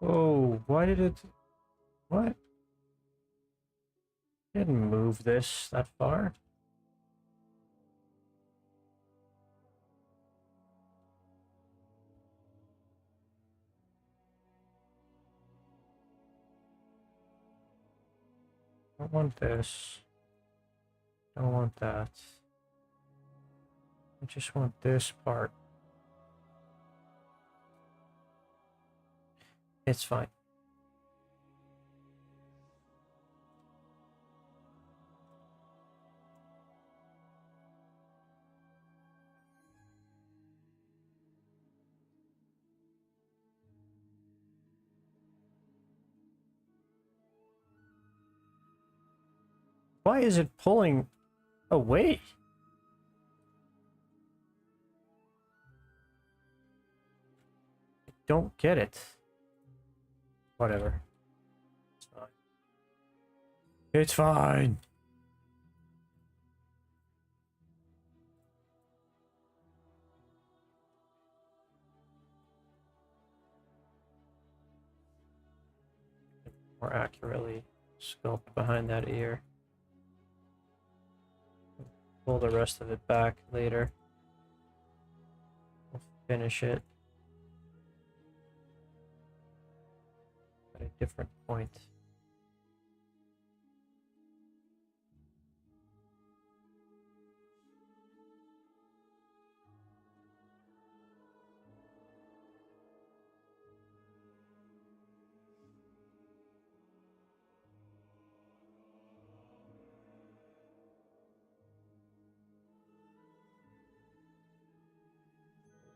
Oh, why did it... What? Didn't move this that far. Don't want this. Don't want that. I just want this part. It's fine. Why is it pulling away? I don't get it. Whatever. It's fine. It's fine. More accurately sculpt behind that ear. Pull the rest of it back later. We'll finish it. a different point.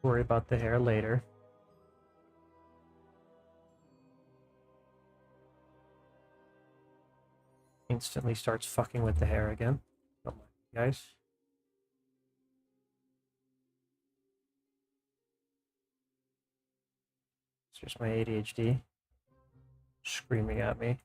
Worry about the hair later. Instantly starts fucking with the hair again. Don't mind, guys. It's just my ADHD screaming at me.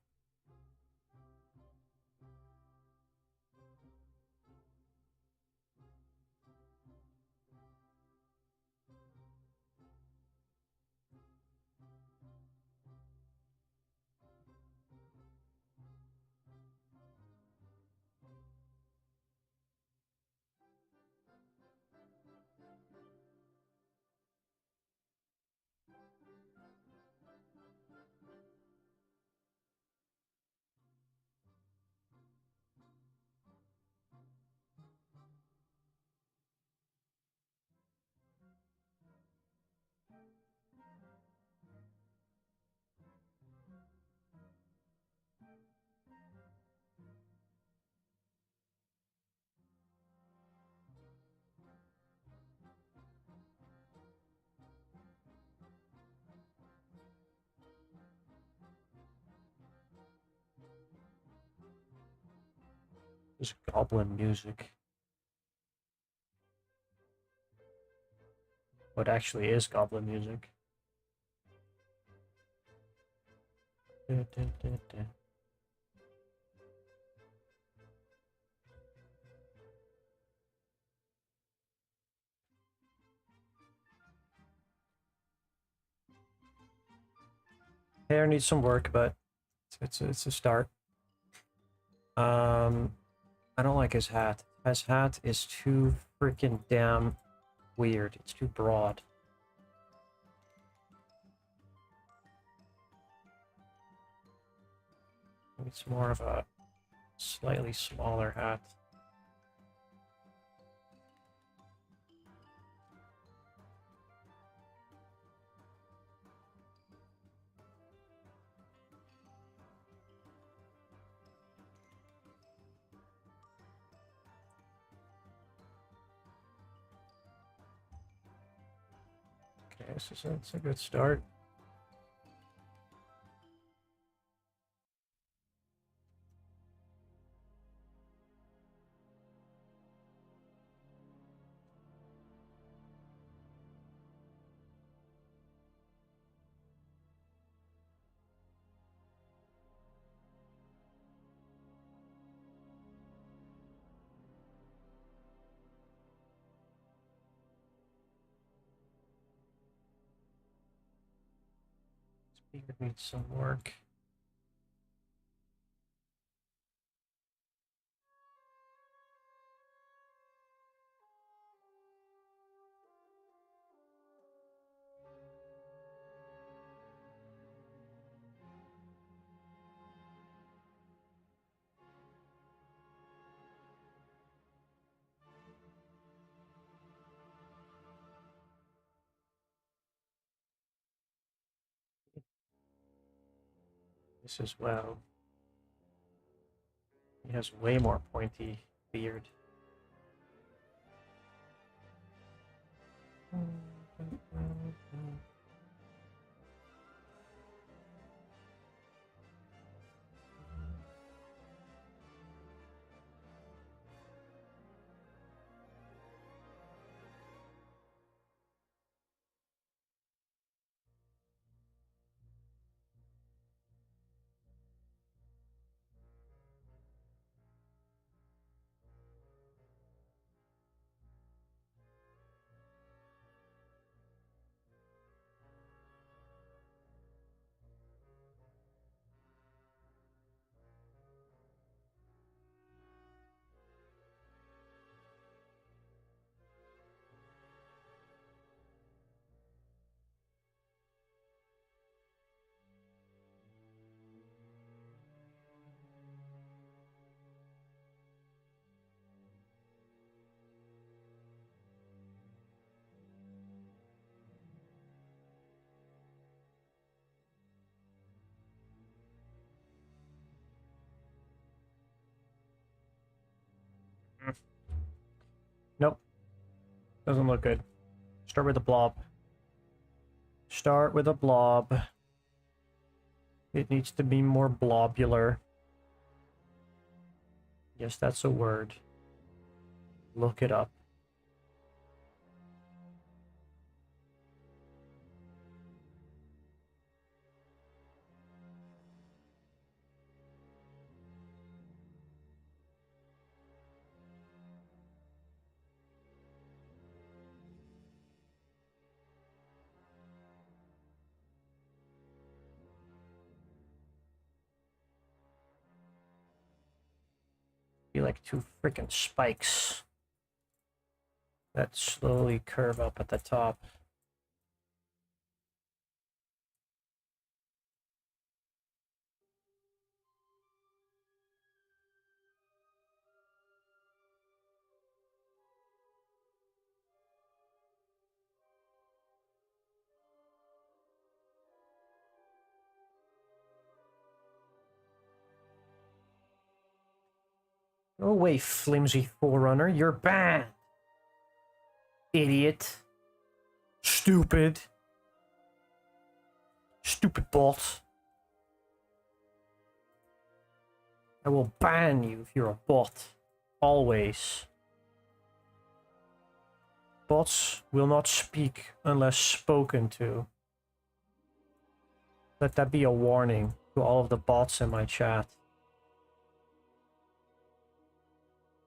Just goblin music. What actually is goblin music? Hair needs some work, but it's a start. I don't like his hat. His hat is too freaking damn weird. It's too broad. It's more of a slightly smaller hat. Okay, so it's a good start. Speaker needs some work. This as well. He has way more pointy beard. Nope. Doesn't look good. Start with a blob. Start with a blob. It needs to be more blobular. Yes, that's a word. Look it up. Be like two freaking spikes that slowly curve up at the top. Go away, flimsy forerunner. You're banned. Idiot. Stupid. Stupid bot. I will ban you if you're a bot. Always. Bots will not speak unless spoken to. Let that be a warning to all of the bots in my chat.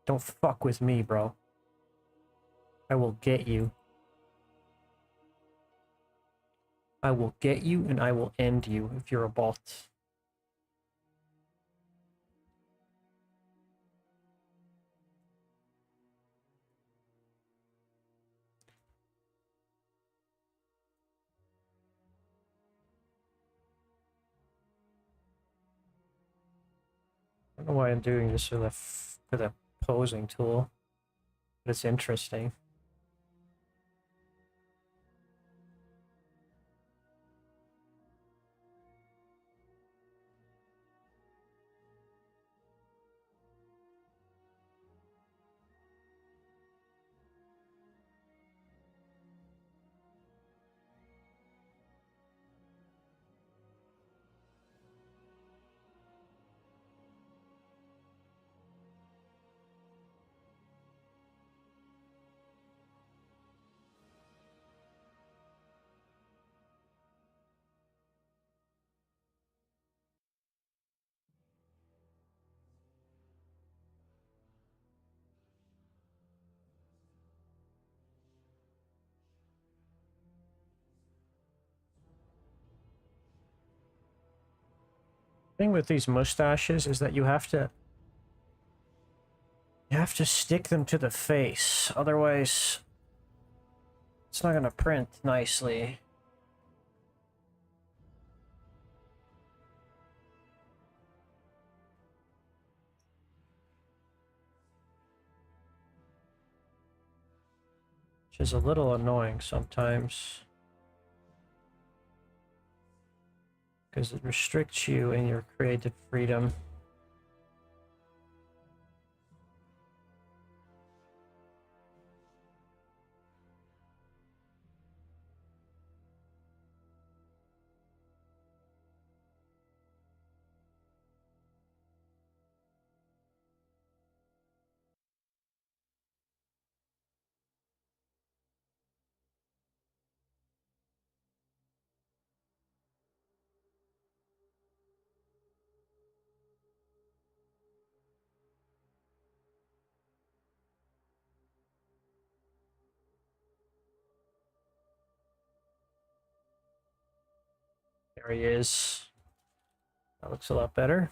Don't fuck with me, bro. I will get you. I will get you and I will end you if you're a bot. I don't know why I'm doing this with a posing tool, but it's interesting. Thing with these mustaches is that you have to stick them to the face, otherwise it's not gonna print nicely. Which is a little annoying sometimes, because it restricts you in your creative freedom. There he is. That looks a lot better.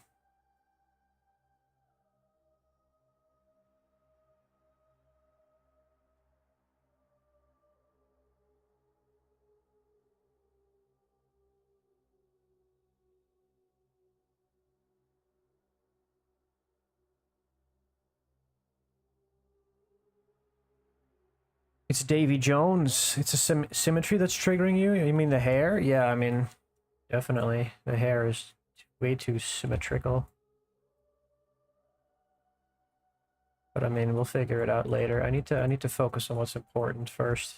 It's Davy Jones. It's a symmetry that's triggering you. You mean the hair? Yeah, I mean, definitely. The hair is way too symmetrical. But I mean, we'll figure it out later. I need to focus on what's important first.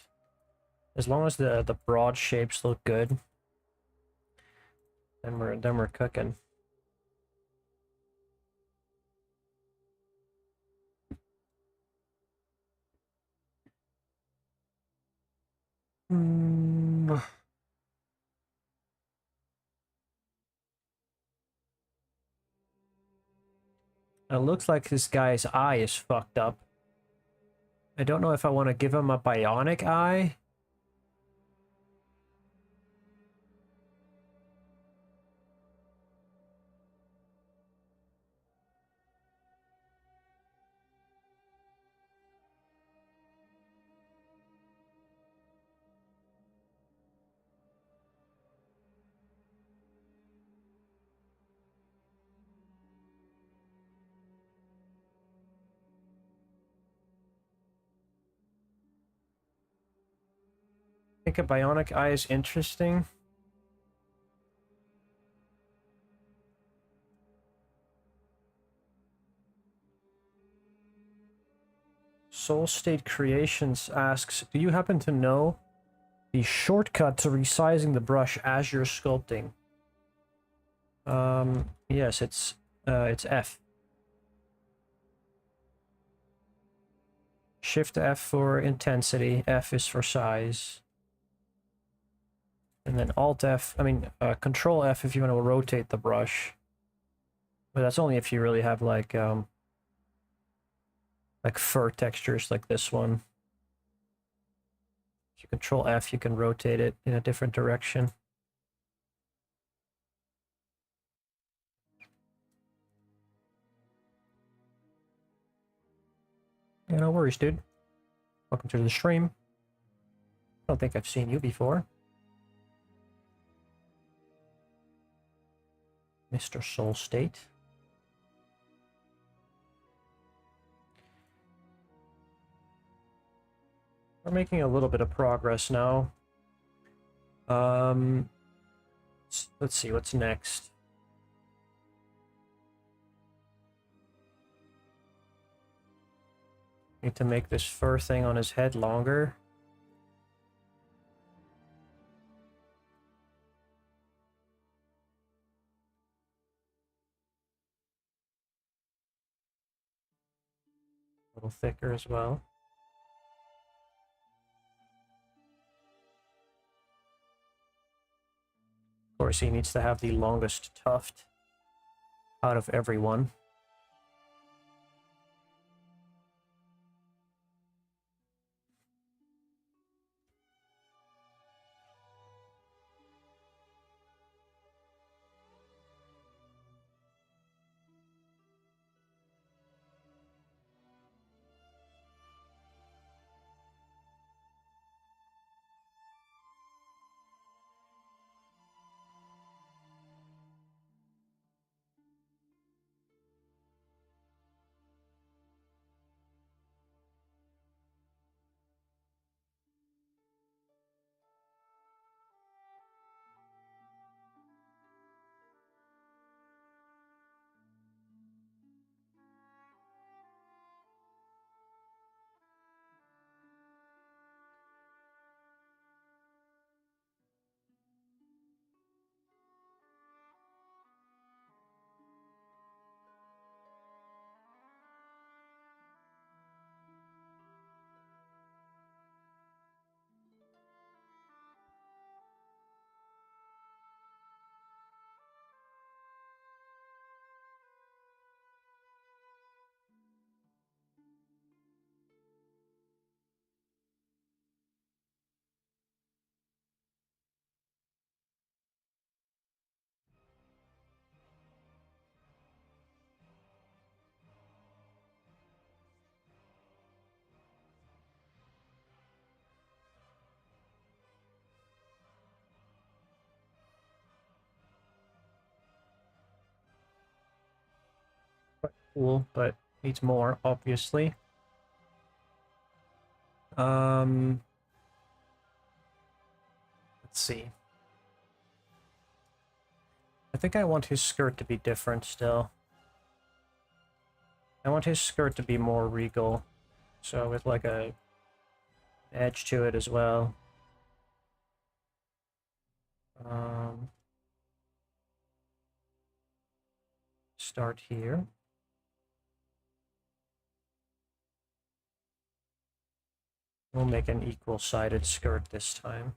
As long as the broad shapes look good, then we're cooking. It looks like this guy's eye is fucked up. I don't know if I want to give him a bionic eye. I think a bionic eye is interesting. Soul State Creations asks, do you happen to know the shortcut to resizing the brush as you're sculpting? Yes, it's F. Shift F for intensity, F is for size. And then Alt F, Control F if you want to rotate the brush. But that's only if you really have like fur textures like this one. If you Control F, you can rotate it in a different direction. Yeah, no worries, dude. Welcome to the stream. I don't think I've seen you before. Mr. Soul State. We're making a little bit of progress now. Let's see what's next. Need to make this fur thing on his head longer. A little thicker as well. Of course, he needs to have the longest tuft out of everyone. Cool, but needs more, obviously. Let's see. I think I want his skirt to be different still. I want his skirt to be more regal, so with like a edge to it as well. Start here. We'll make an equal-sided skirt this time.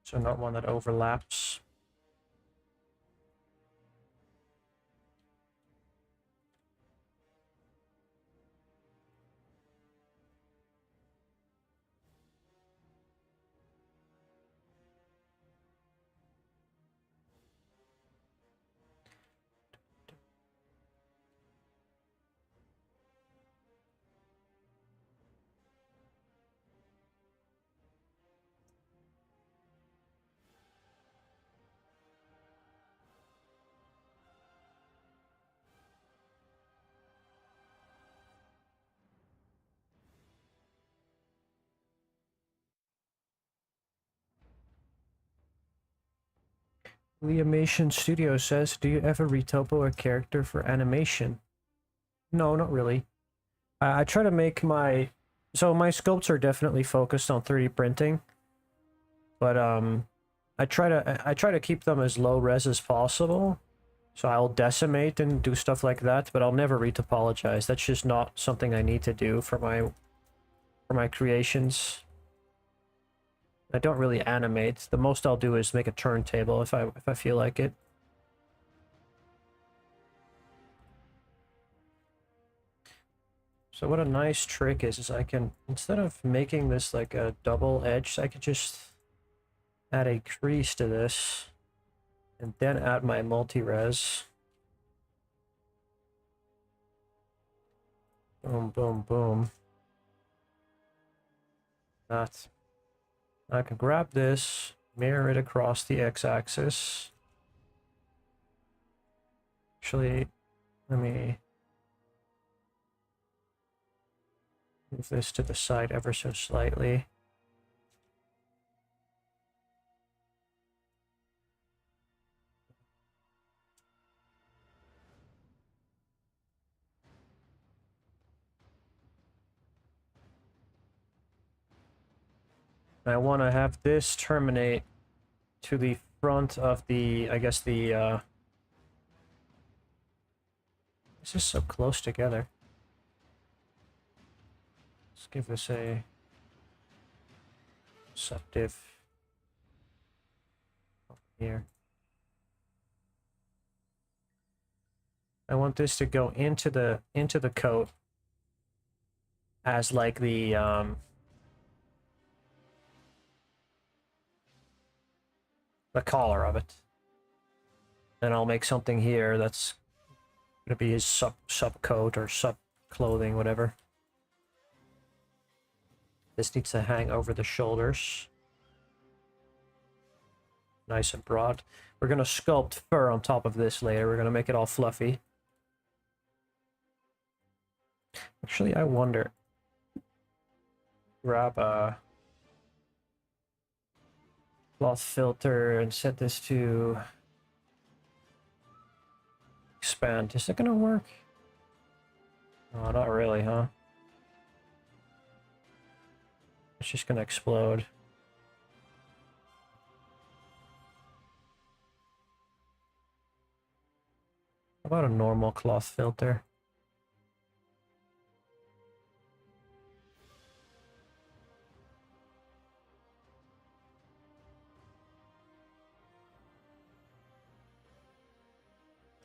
So not one that overlaps. Leomation Studio says, do you ever retopo a character for animation? No, not really. I try to make my... So my sculpts are definitely focused on 3D printing. But I try to keep them as low res as possible. So I'll decimate and do stuff like that, but I'll never retopologize. That's just not something I need to do for my creations. I don't really animate. The most I'll do is make a turntable if I feel like it. So what a nice trick is I can, instead of making this like a double edge, I could just add a crease to this and then add my multi-res. Boom, boom, boom. That. I can grab this, mirror it across the x-axis. Actually, let me move this to the side ever so slightly. I want to have this terminate to the front of the, I guess the, this is so close together. Let's give this a subdiv here. I want this to go into the coat as like the collar of it. Then I'll make something here that's gonna be his sub coat or sub clothing, whatever. This needs to hang over the shoulders. Nice and broad. We're gonna sculpt fur on top of this later. We're gonna make it all fluffy. Actually, I wonder. Grab a cloth filter and set this to expand. Is it gonna work? Oh, not really, huh? It's just gonna explode. How about a normal cloth filter?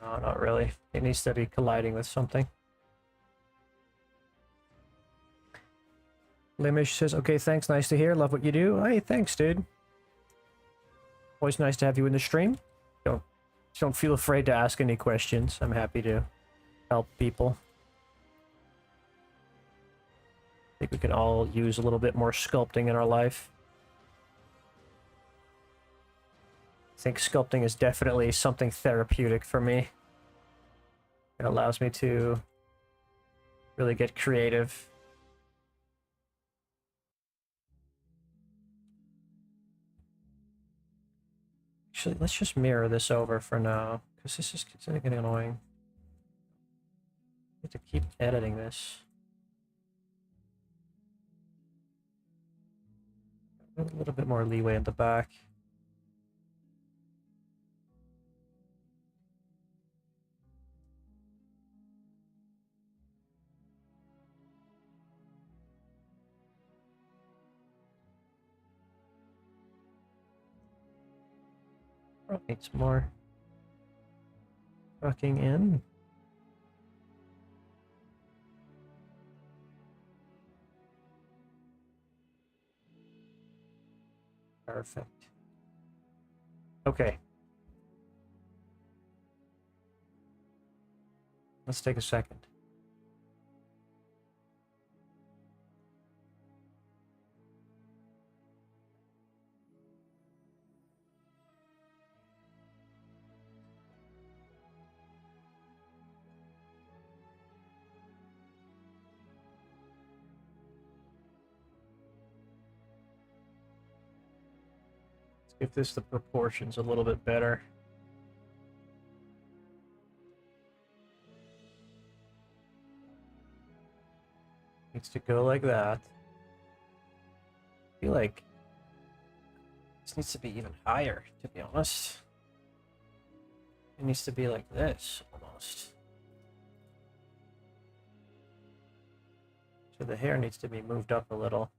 No, not really. It needs to be colliding with something. Limish says, okay, thanks, nice to hear, love what you do. Hey, thanks, dude. Always nice to have you in the stream. Don't feel afraid to ask any questions. I'm happy to help people. I think we can all use a little bit more sculpting in our life. I think sculpting is definitely something therapeutic for me. It allows me to really get creative. Actually, let's just mirror this over for now, because this is getting annoying. I have to keep editing this. A little bit more leeway in the back. Need some more tucking in. Perfect. Okay. Let's take a second. Give this the proportions a little bit better. Needs to go like that. I feel like this needs to be even higher, to be honest. It needs to be like this, almost. So the hair needs to be moved up a little.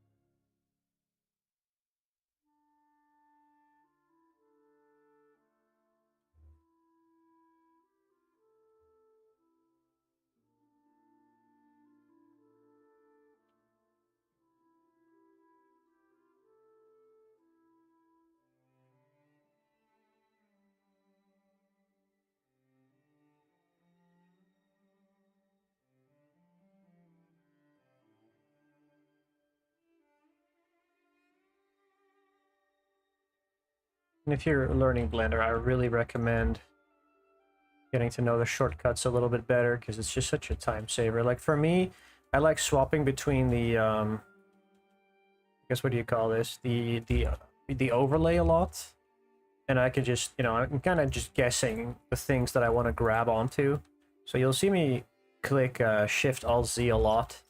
And if you're learning Blender, I really recommend getting to know the shortcuts a little bit better, because it's just such a time saver. Like for me, I like swapping between the I guess, what do you call this? The overlay a lot. And I can just, you know, I'm kind of just guessing the things that I want to grab onto. So you'll see me click Shift Alt Z a lot.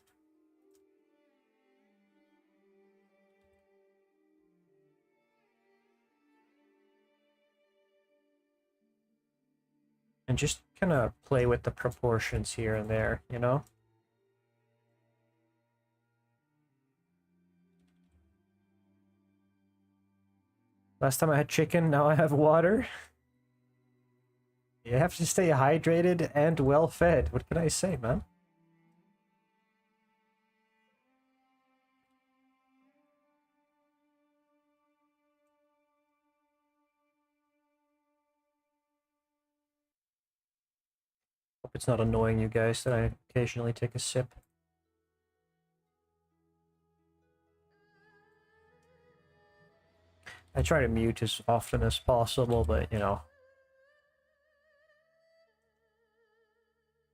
And just kind of play with the proportions here and there, you know? Last time I had chicken, now I have water. You have to stay hydrated and well fed. What can I say, man? Hope it's not annoying you guys that I occasionally take a sip. I try to mute as often as possible, but, you know,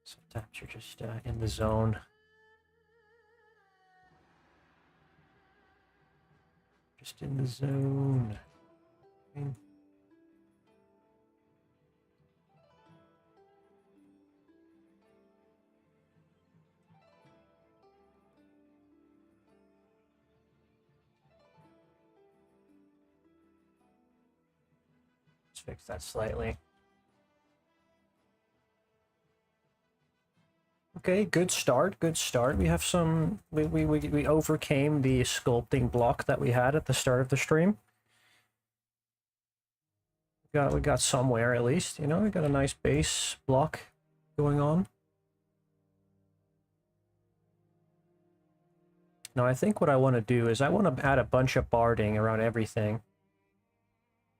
sometimes you're just in the zone. Just in the zone. Let's fix that slightly. Okay, good start, good start. We have some, we overcame the sculpting block that we had at the start of the stream. We got somewhere at least, you know, we got a nice base block going on. Now I think what I want to do is I want to add a bunch of barding around everything.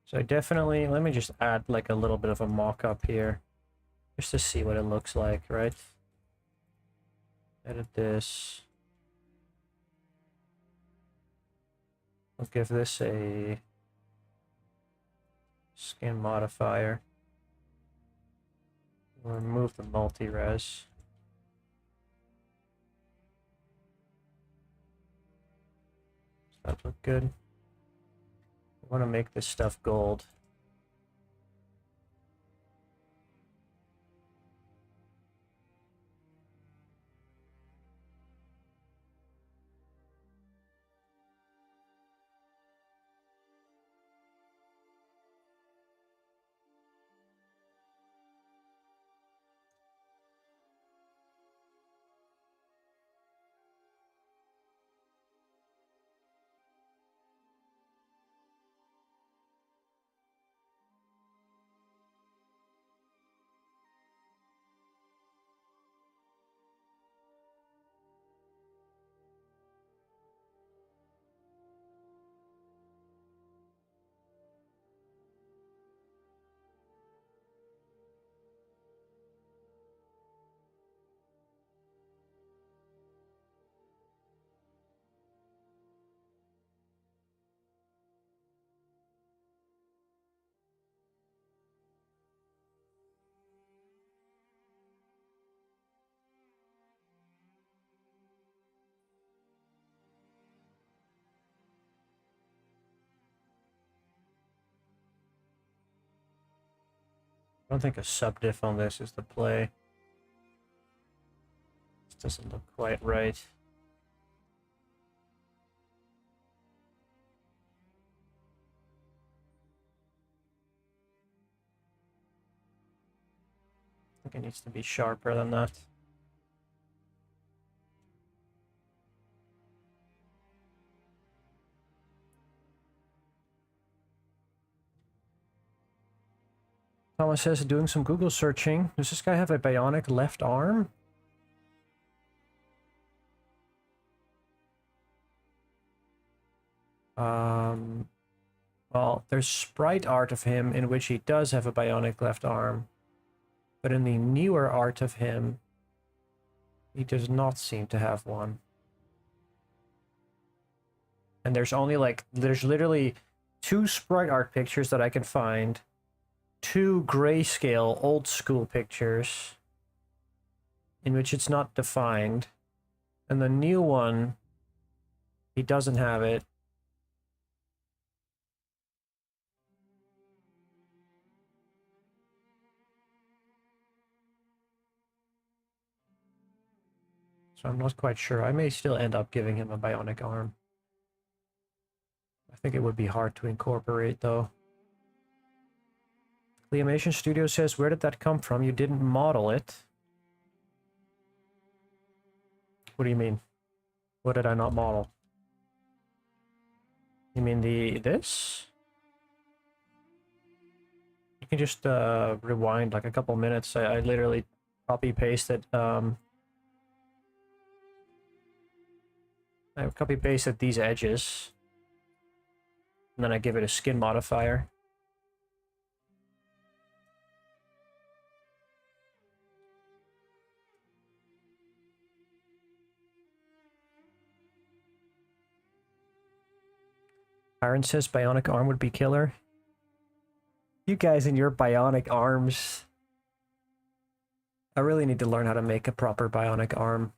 So I definitely, let me just add like a little bit of a mock-up here, just to see what it looks like, right? Edit this. I'll give this a skin modifier. We'll remove the multi-res. Does that look good? I want to make this stuff gold. I don't think a subdiff on this is the play. This doesn't look quite right. I think it needs to be sharper than that. Thomas says, doing some Google searching. Does this guy have a bionic left arm? Well, there's sprite art of him in which he does have a bionic left arm. But in the newer art of him, he does not seem to have one. And there's only like, there's literally 2 sprite art pictures that I can find. 2 grayscale old school pictures in which it's not defined, and the new one he doesn't have it. So I'm not quite sure. I may still end up giving him a bionic arm. I think it would be hard to incorporate though. Liamation Studio says, where did that come from? You didn't model it. What do you mean? What did I not model? You mean this? You can just rewind like a couple minutes. I literally copy pasted I copy pasted these edges. And then I give it a skin modifier. Aaron says bionic arm would be killer. You guys and your bionic arms. I really need to learn how to make a proper bionic arm.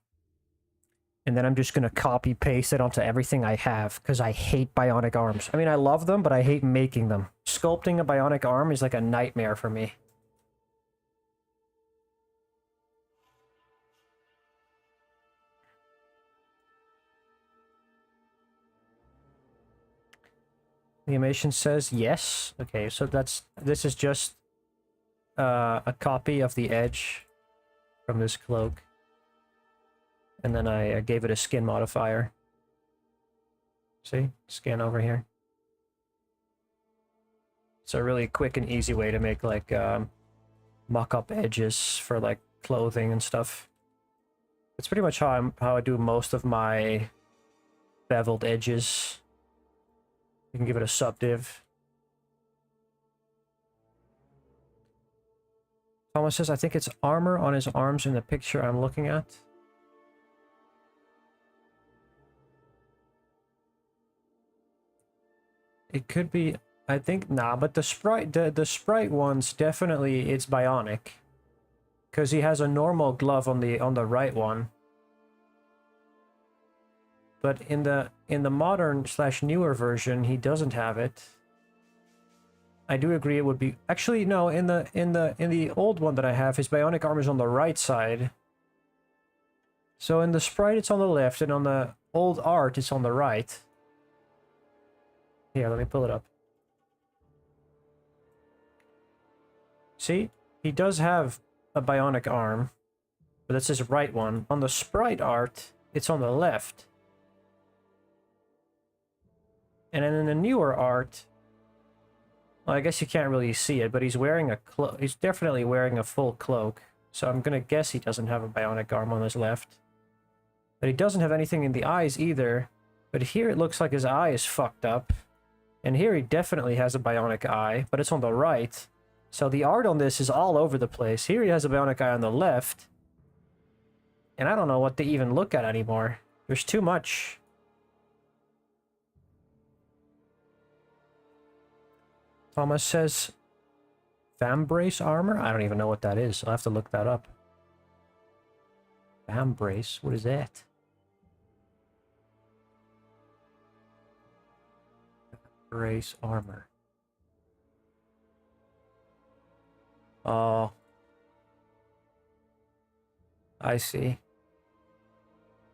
And then I'm just going to copy paste it onto everything I have, because I hate bionic arms. I mean, I love them, but I hate making them. Sculpting a bionic arm is like a nightmare for me. The animation says yes. Okay, so this is just a copy of the edge from this cloak. And then I gave it a skin modifier. See? Skin over here. It's a really quick and easy way to make like mock-up edges for like clothing and stuff. It's pretty much how I do most of my beveled edges. You can give it a subdiv. Thomas says, I think it's armor on his arms in the picture I'm looking at. It could be, I think, nah, but the sprite, the sprite ones, definitely it's bionic. Because he has a normal glove on the right one. But in the modern / newer version, he doesn't have it. I do agree it would be, actually no, in the old one that I have, his bionic armor is on the right side. So in the sprite it's on the left, and on the old art it's on the right. Here, let me pull it up. See? He does have a bionic arm, but that's his right one. On the sprite art, it's on the left. And then in the newer art, well, I guess you can't really see it, but he's wearing a cloak. He's definitely wearing a full cloak. So I'm gonna guess he doesn't have a bionic arm on his left. But he doesn't have anything in the eyes either. But here it looks like his eye is fucked up. And here he definitely has a bionic eye, but it's on the right. So the art on this is all over the place. Here he has a bionic eye on the left. And I don't know what to even look at anymore. There's too much. Thomas says, Vambrace armor? I don't even know what that is. I'll have to look that up. Vambrace? What is that? Vambrace armor. Oh. I see.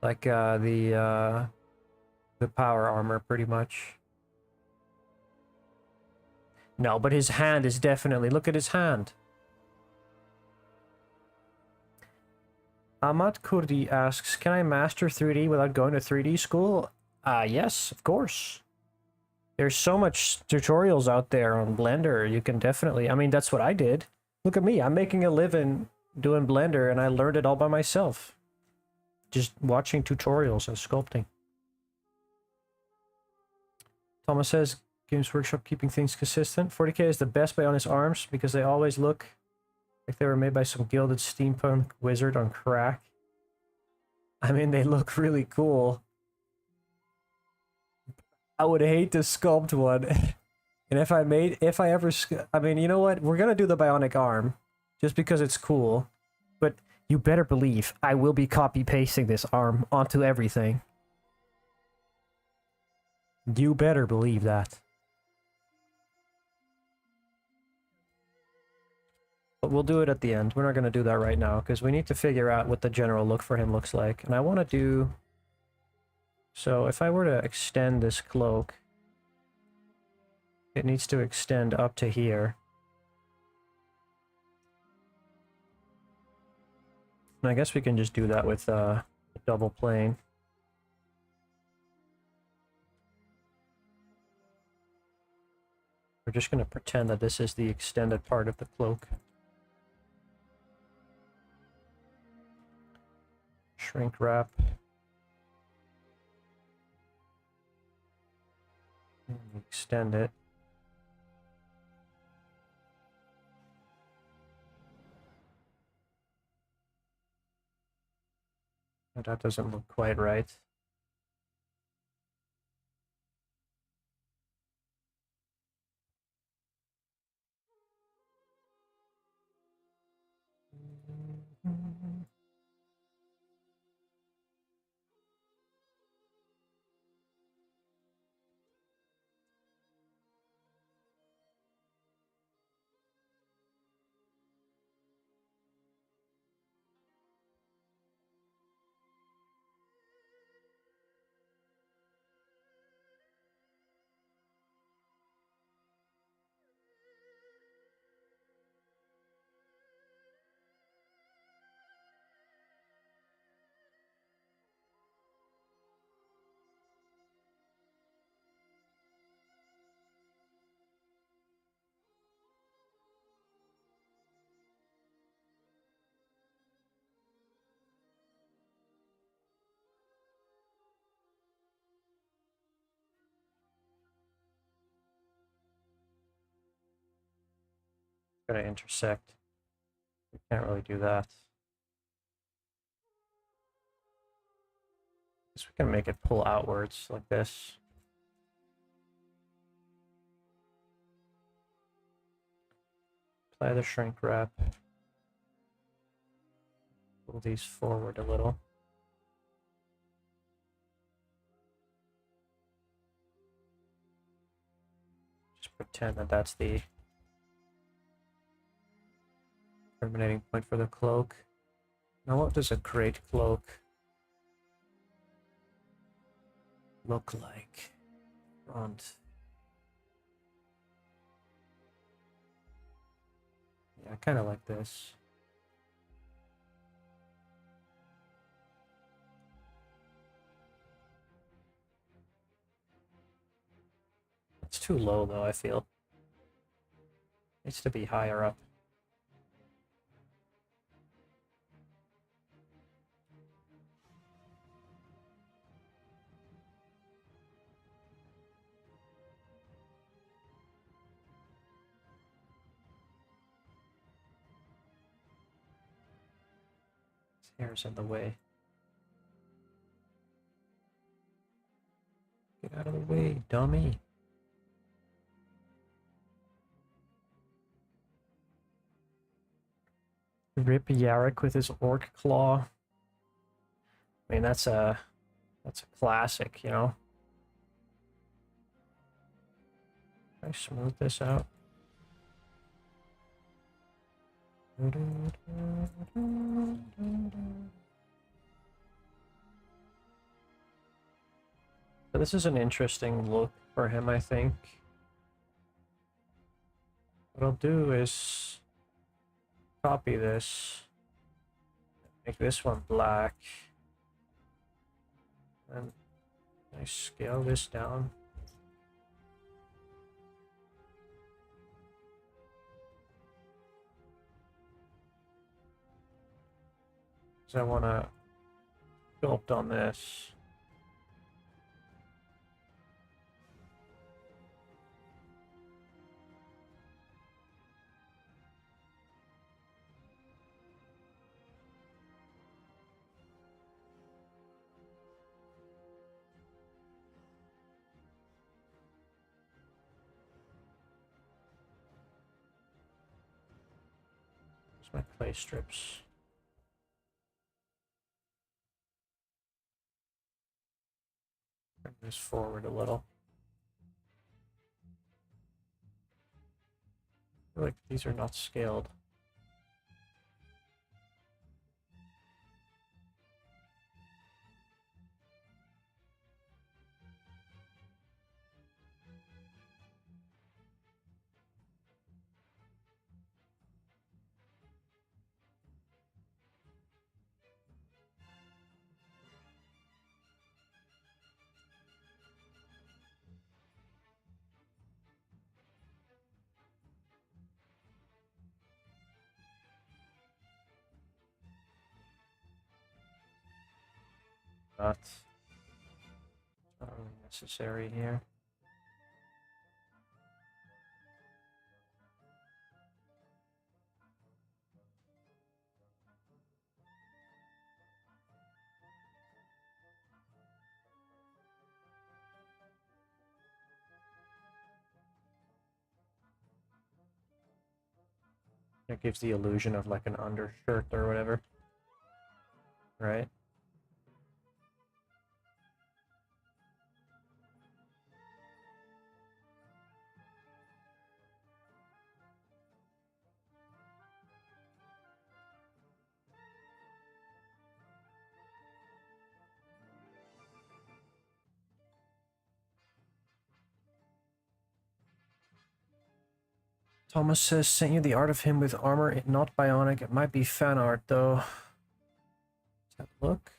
Like, the power armor, pretty much. No, but his hand is definitely... Look at his hand. Ahmad Kurdi asks, can I master 3D without going to 3D school? Yes, of course. There's so much tutorials out there on Blender. You can definitely... I mean, that's what I did. Look at me. I'm making a living doing Blender, and I learned it all by myself. Just watching tutorials and sculpting. Thomas says... Games Workshop keeping things consistent. 40k is the best by honest arms because they always look like they were made by some gilded steampunk wizard on crack. I mean, they look really cool. I would hate to sculpt one. And if I ever, I mean, you know what? We're gonna do the bionic arm just because it's cool. But you better believe I will be copy pasting this arm onto everything. You better believe that. But we'll do it at the end. We're not going to do that right now, because we need to figure out what the general look for him looks like. And I want to do... So if I were to extend this cloak, it needs to extend up to here. And I guess we can just do that with a double plane. We're just going to pretend that this is the extended part of the cloak. Shrink wrap. Extend it. But that doesn't look quite right. Gonna intersect. We can't really do that. Guess we can make it pull outwards like this. Apply the shrink wrap. Pull these forward a little. Just pretend that that's the terminating point for the cloak. Now what does a great cloak look like? Front. Yeah, I kind of like this. It's too low though, I feel. Needs to be higher up. His hair's in the way. Get out of the way, dummy. Rip Yarrick with his orc claw. I mean, that's a classic, you know. Can I smooth this out? So this is an interesting look for him, I think. What I'll do is copy this, make this one black, and I scale this down. So I want to sculpt on this. My clay strips. Bring this forward a little. I feel like these are not scaled. Not really necessary here. It gives the illusion of like an undershirt or whatever, right? Thomas says, sent you the art of him with armor, not bionic. It might be fan art, though. Let's have a look.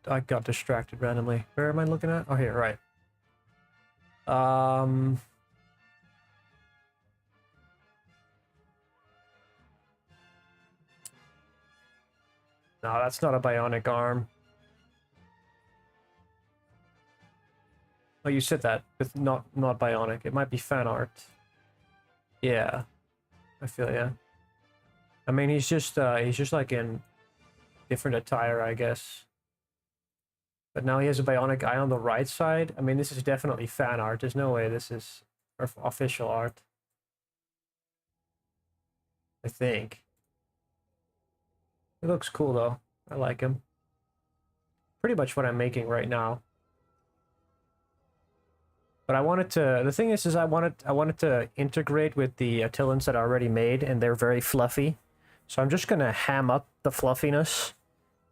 I got distracted randomly. Where am I looking at? Oh, here, right. No, that's not a bionic arm. Oh, you said that with not bionic. It might be fan art. Yeah, I feel yeah. I mean, he's just like in different attire, I guess. But now he has a bionic eye on the right side. I mean, this is definitely fan art. There's no way this is official art. I think. It looks cool though. I like him. Pretty much what I'm making right now. But I wanted to, the thing is I wanted to integrate with the Attillans that I already made, and they're very fluffy. So I'm just gonna ham up the fluffiness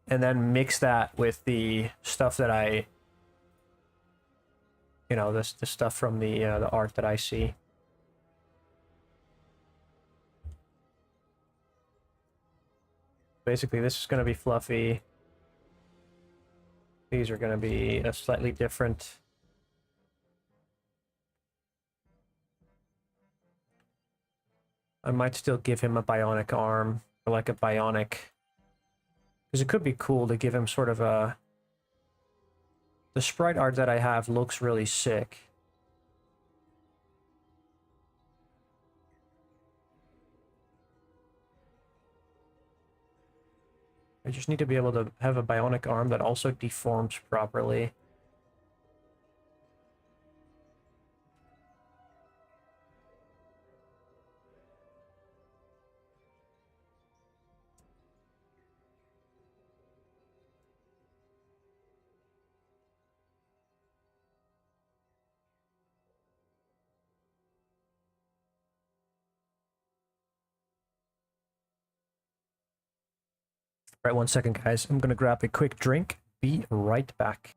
and then mix that with the stuff that I, you know, the stuff from the art that I see. Basically, this is gonna be fluffy. These are gonna be a slightly different. I might still give him a bionic arm, or like a bionic, because it could be cool to give him sort of a... The sprite art that I have looks really sick. I just need to be able to have a bionic arm that also deforms properly. Right, 1 second, guys. I'm gonna grab a quick drink. Be right back.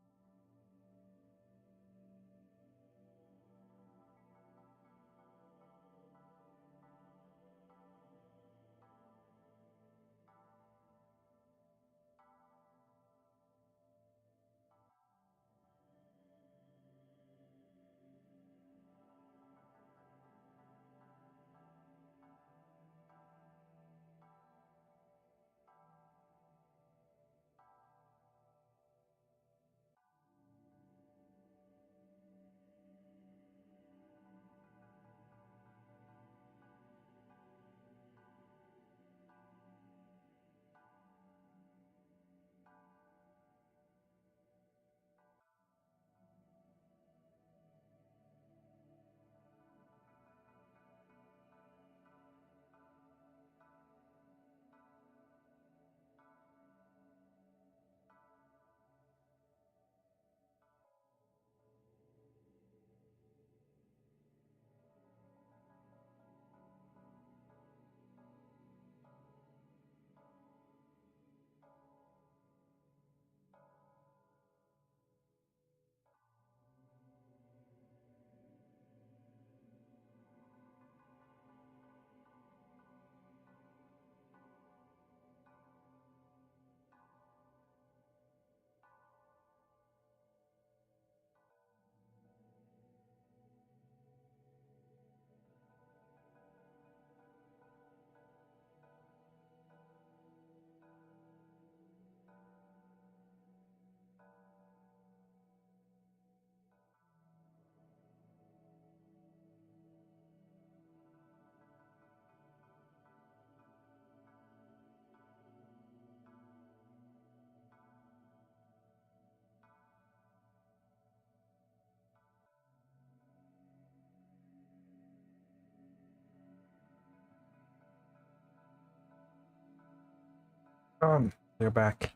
They're back.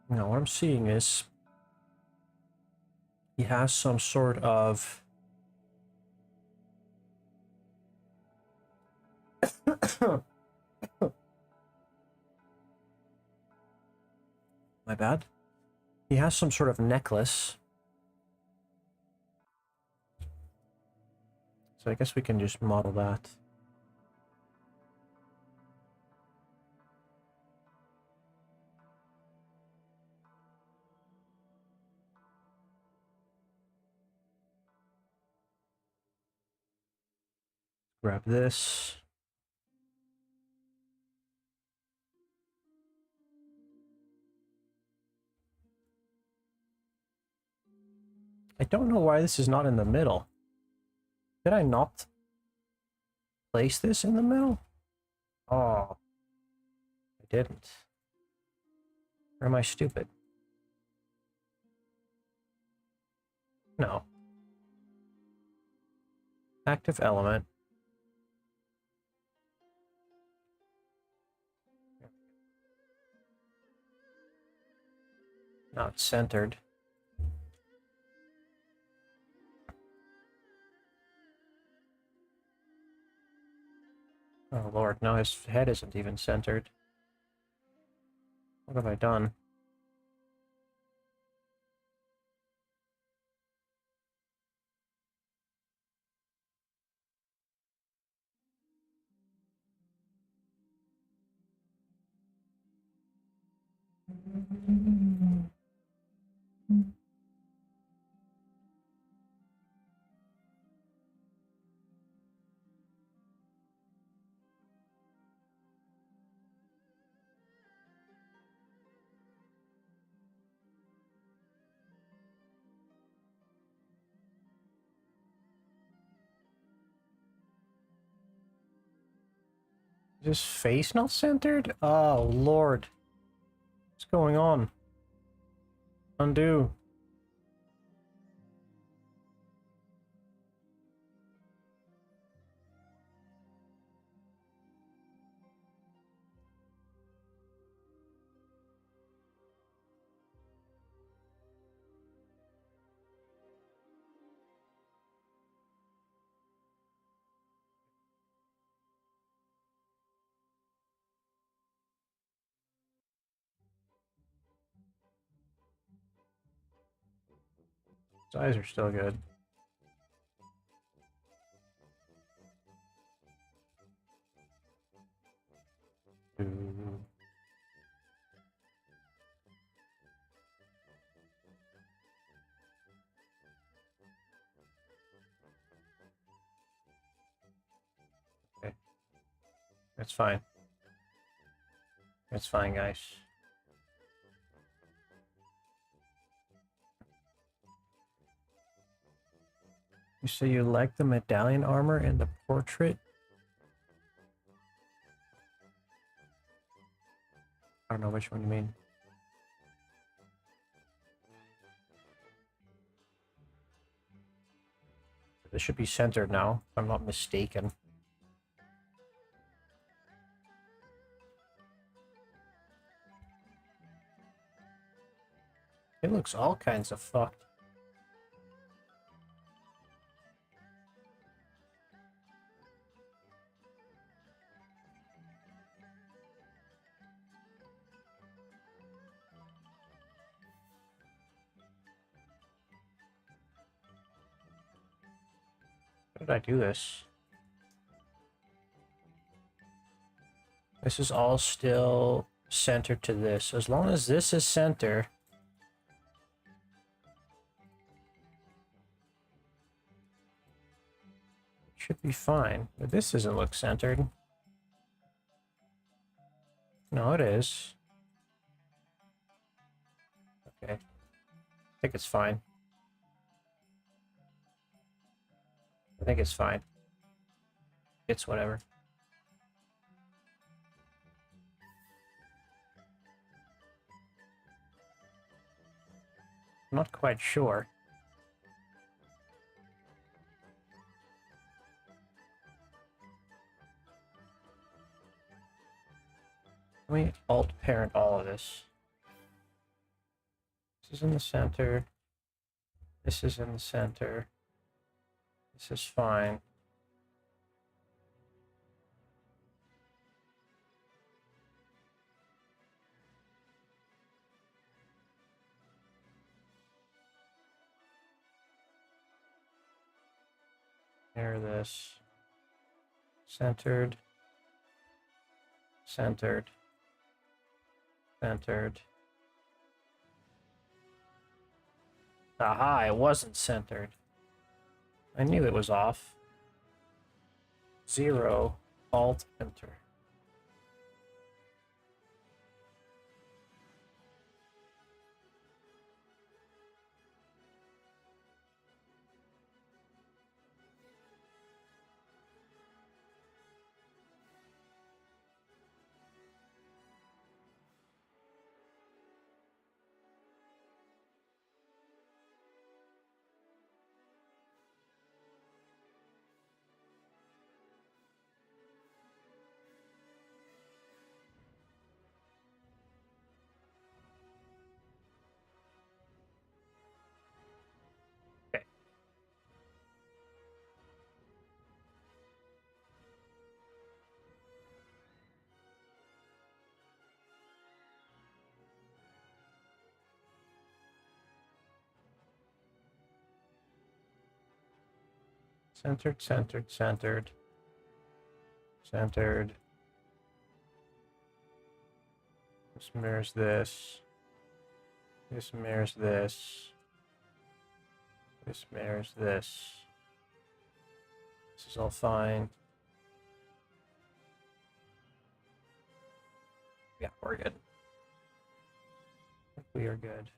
Now, what I'm seeing is he has some sort of my bad. He has some sort of necklace. So I guess we can just model that. Grab this. I don't know why this is not in the middle. Did I not place this in the middle? Oh, I didn't. Or am I stupid? No. Active element. Not centered. Oh lord, now his head isn't even centered. What have I done? Is his face not centered? Oh lord. What's going on? Undo. His eyes are still good. Okay. That's fine. That's fine, guys. You say you like the medallion armor in the portrait? I don't know which one you mean. This should be centered now, if I'm not mistaken. It looks all kinds of fucked. How did I do this? This is all still centered to this. As long as this is center, it should be fine. But this doesn't look centered. No, it is. Okay. I think it's fine. I think it's fine. It's whatever. I'm not quite sure. Let me alt parent all of this. This is in the center. This is in the center. This is fine. Mirror this. Centered. Centered. Centered. Aha, it wasn't centered. I knew it was off. 0, Alt, Enter. Centered, centered, centered. Centered. This mirrors this. This mirrors this. This mirrors this. This is all fine. Yeah, we're good. I think we are good.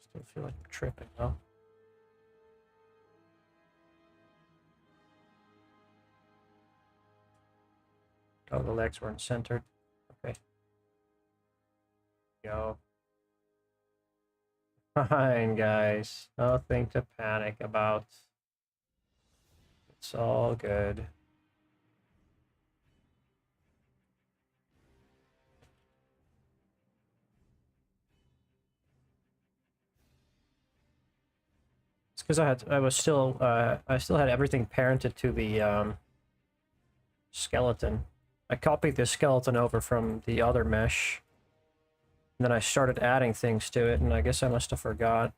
Still feel like I'm tripping, though. Oh, the legs weren't centered. Okay. Go. Fine, guys. Nothing to panic about. It's all good. It's because I still had everything parented to the skeleton. I copied the skeleton over from the other mesh. And then I started adding things to it, and I guess I must have forgot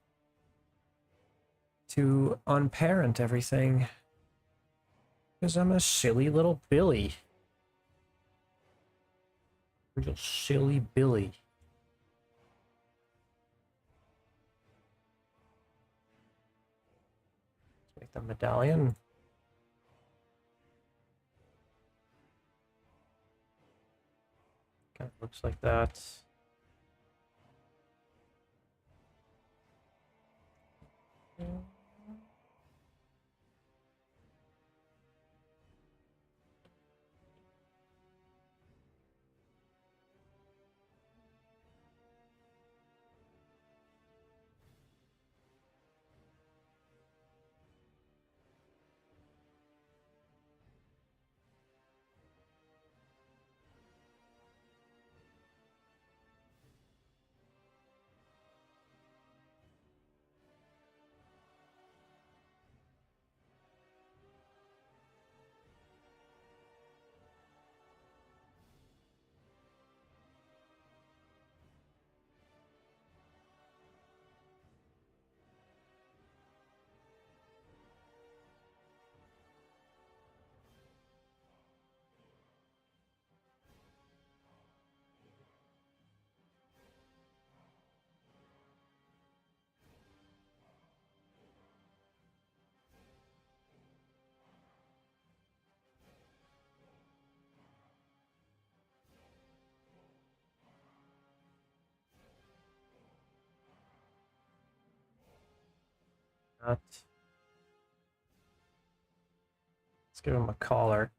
to unparent everything. Because I'm a silly little Billy. Real silly Billy. Let's make the medallion. Kind of looks like that. Let's give him a collar.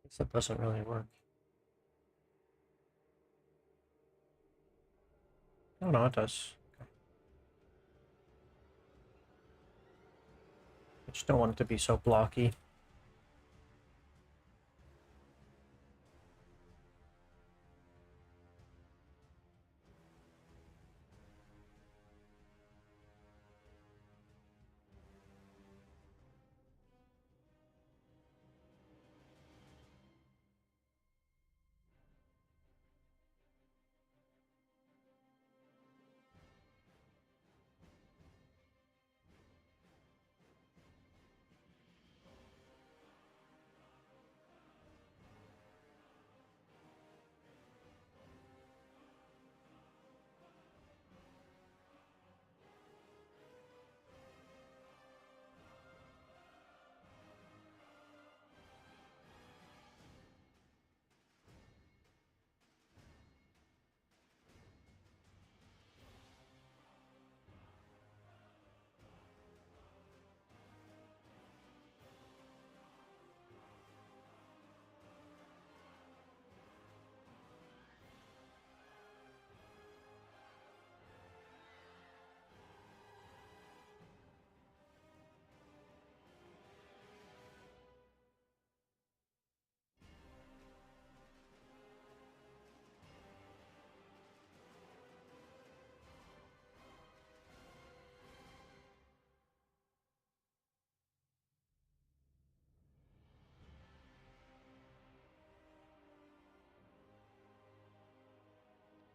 guess that doesn't really work. Oh no, it does. Okay. I just don't want it to be so blocky.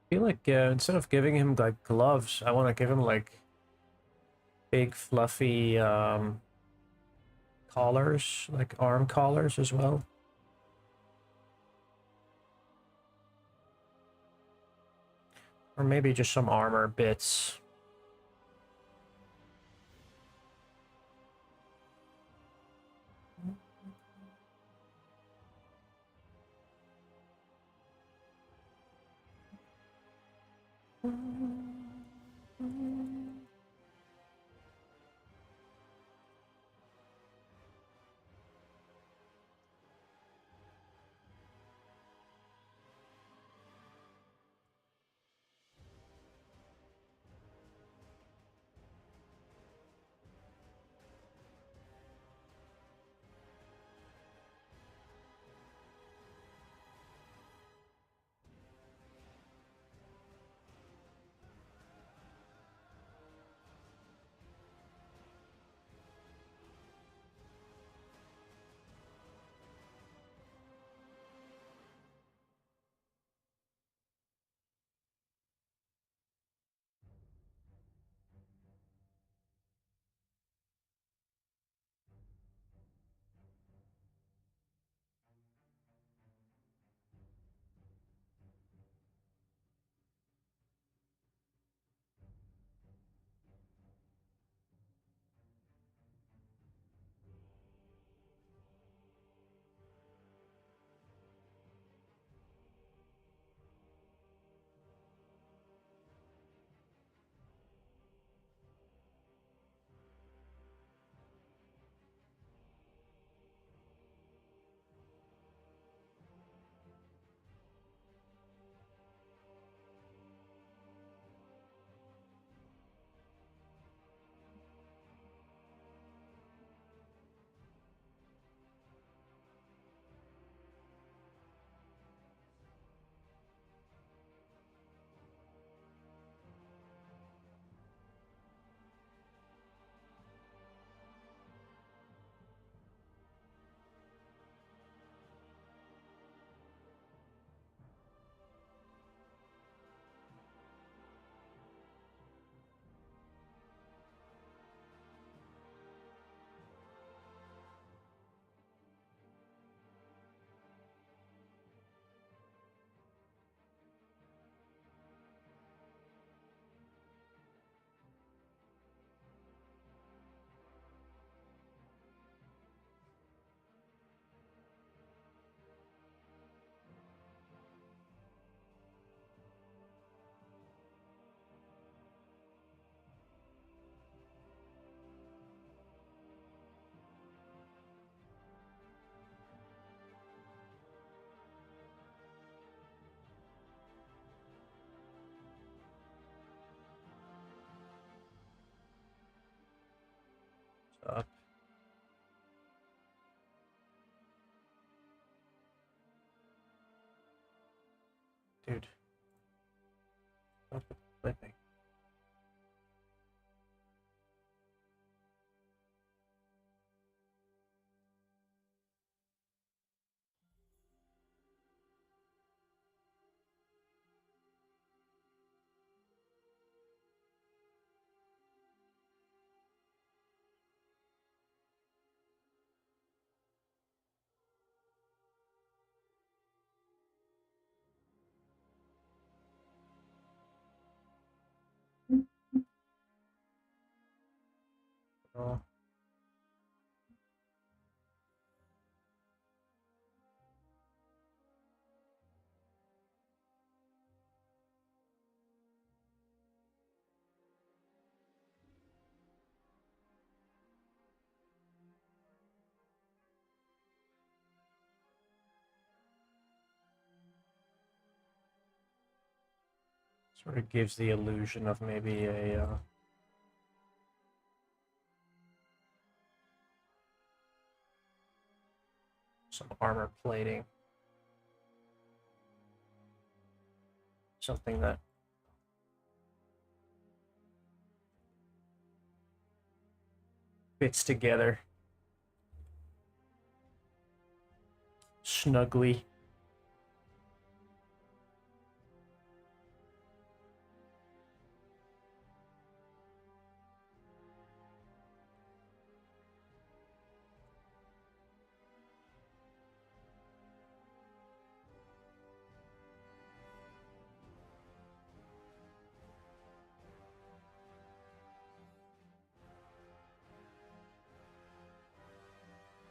I feel like instead of giving him like gloves, I want to give him like big fluffy collars, like arm collars as well. Or maybe just some armor bits. up. Dude. Stop flipping. Oh. Sort of gives the illusion of maybe a some armor plating. Something that fits together snugly.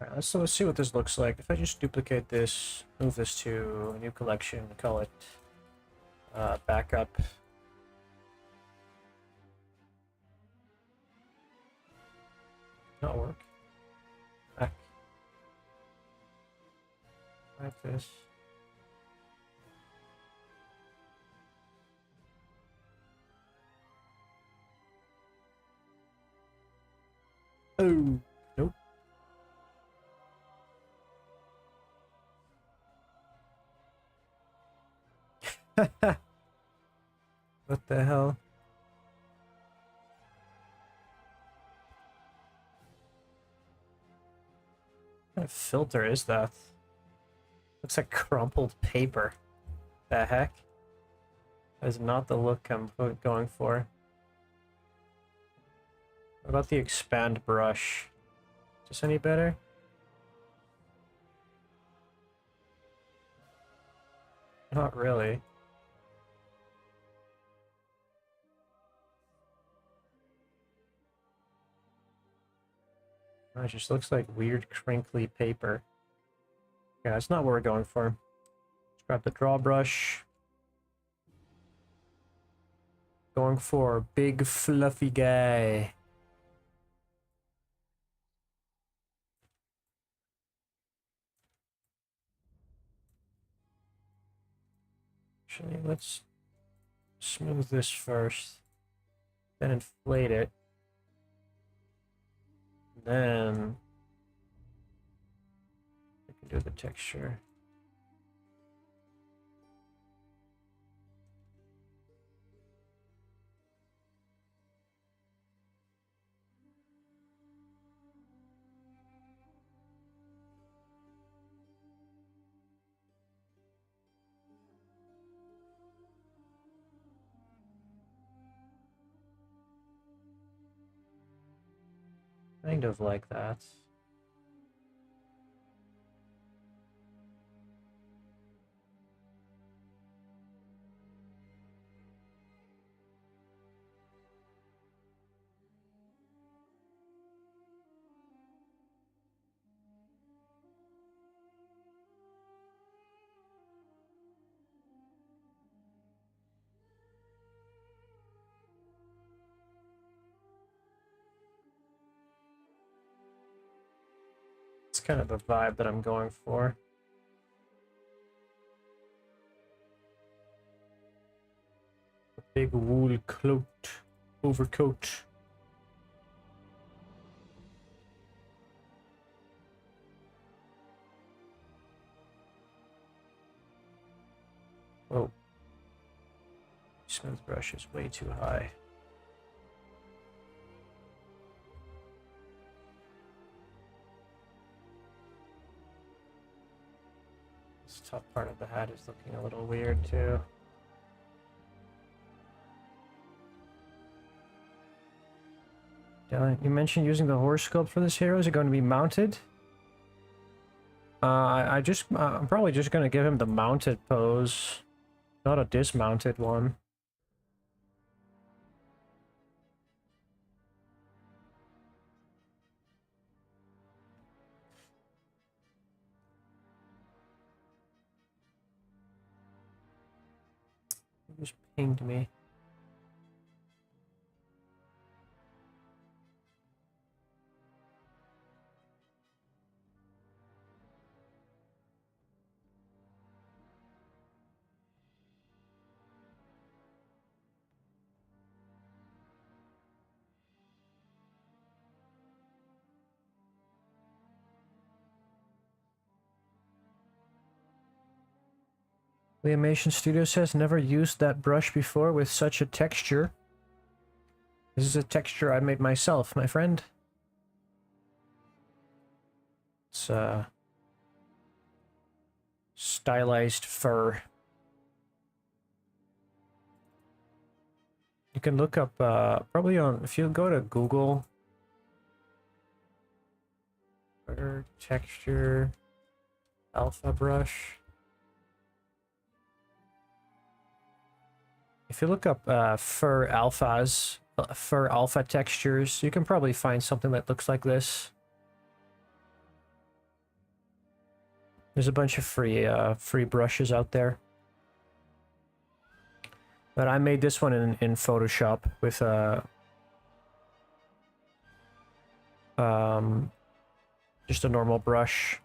Alright, let's see what this looks like. If I just duplicate this, move this to a new collection, call it backup. Not work. Back. Like this. Oh, nope. What the hell? What kind of filter is that? Looks like crumpled paper. The heck? That is not the look I'm going for. What about the expand brush? Is this any better? Not really. It just looks like weird crinkly paper. Yeah, that's not what we're going for. Let's grab the draw brush. Going for big fluffy guy. Actually, let's smooth this first. Then inflate it. Then we can do the texture. Kind of like that. It's kind of the vibe that I'm going for. A big wool cloaked overcoat. Oh. Smooth brush is way too high. This top part of the hat is looking a little weird too. You mentioned using the horse sculpt for this hero. Is it going to be mounted? I'm probably just going to give him the mounted pose, not a dismounted one. It just pinged me. The Animation Studio says never used that brush before with such a texture. This is a texture I made myself, my friend. It's stylized fur. You can look up probably on, if you go to Google, fur texture alpha brush. If you look up fur alphas, fur alpha textures, you can probably find something that looks like this. There's a bunch of free brushes out there. But I made this one in Photoshop with just a normal brush.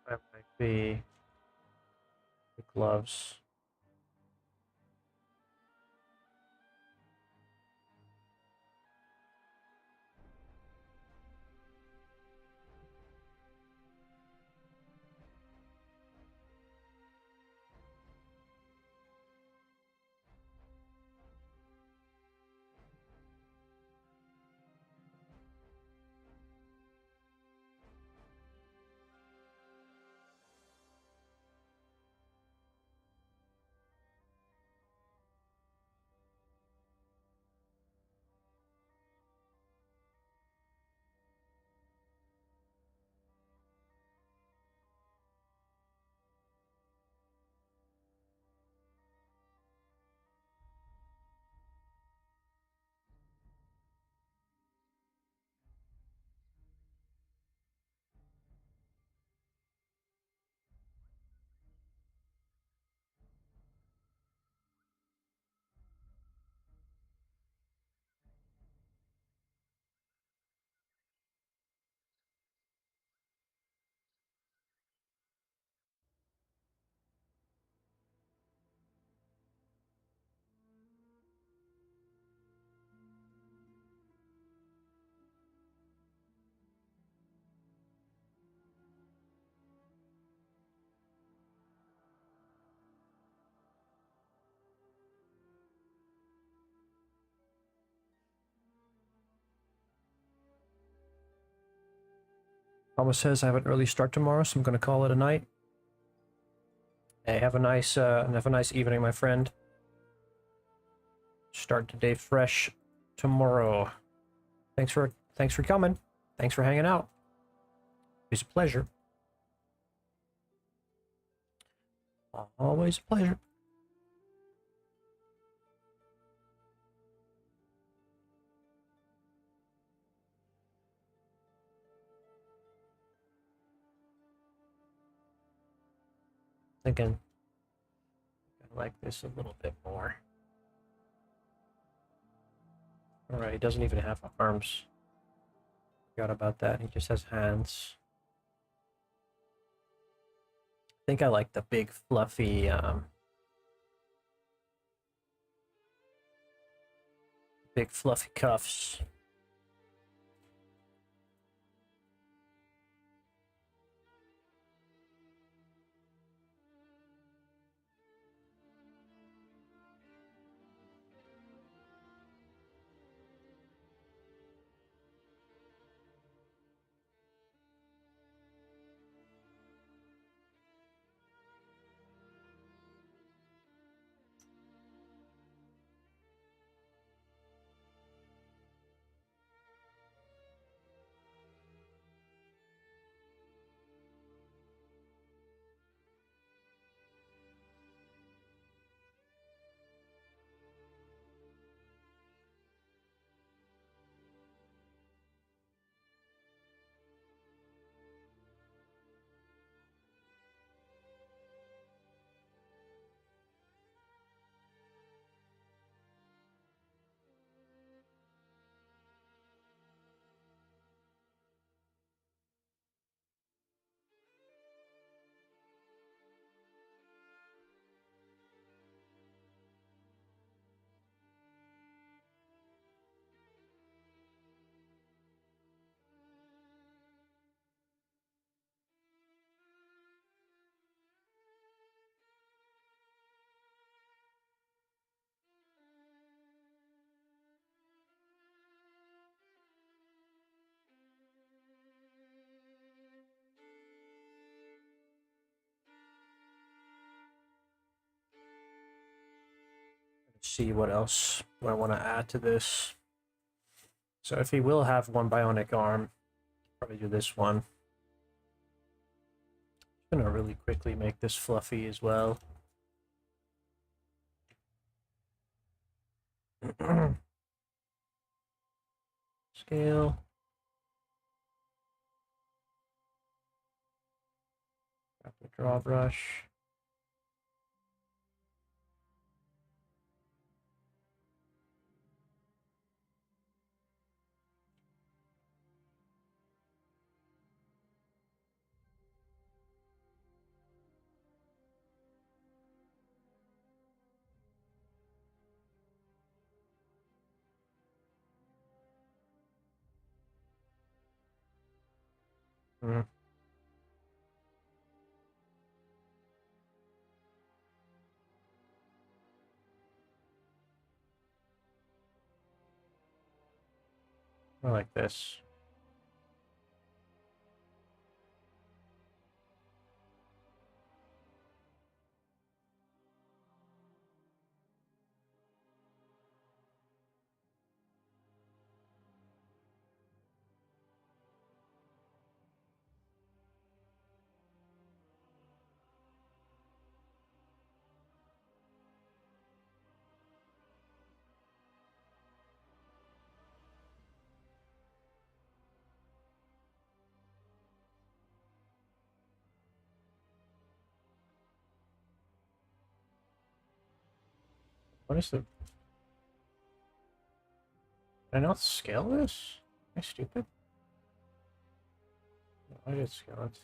That might be the gloves. Mama says I have an early start tomorrow, so I'm going to call it a night. Hey, have a nice evening, my friend. Start the day fresh tomorrow. Thanks for coming. Thanks for hanging out. It's a pleasure. Always a pleasure. Thinking I like this a little bit more. Alright, he doesn't even have arms. Forgot about that. He just has hands. I think I like the big fluffy cuffs. See what else I want to add to this. So if he will have one bionic arm, probably do this one. I'm gonna really quickly make this fluffy as well. Scale. Grab the draw brush. Mm. I like this. What is the... Can I not scale this? Am I stupid? No, I did scale it.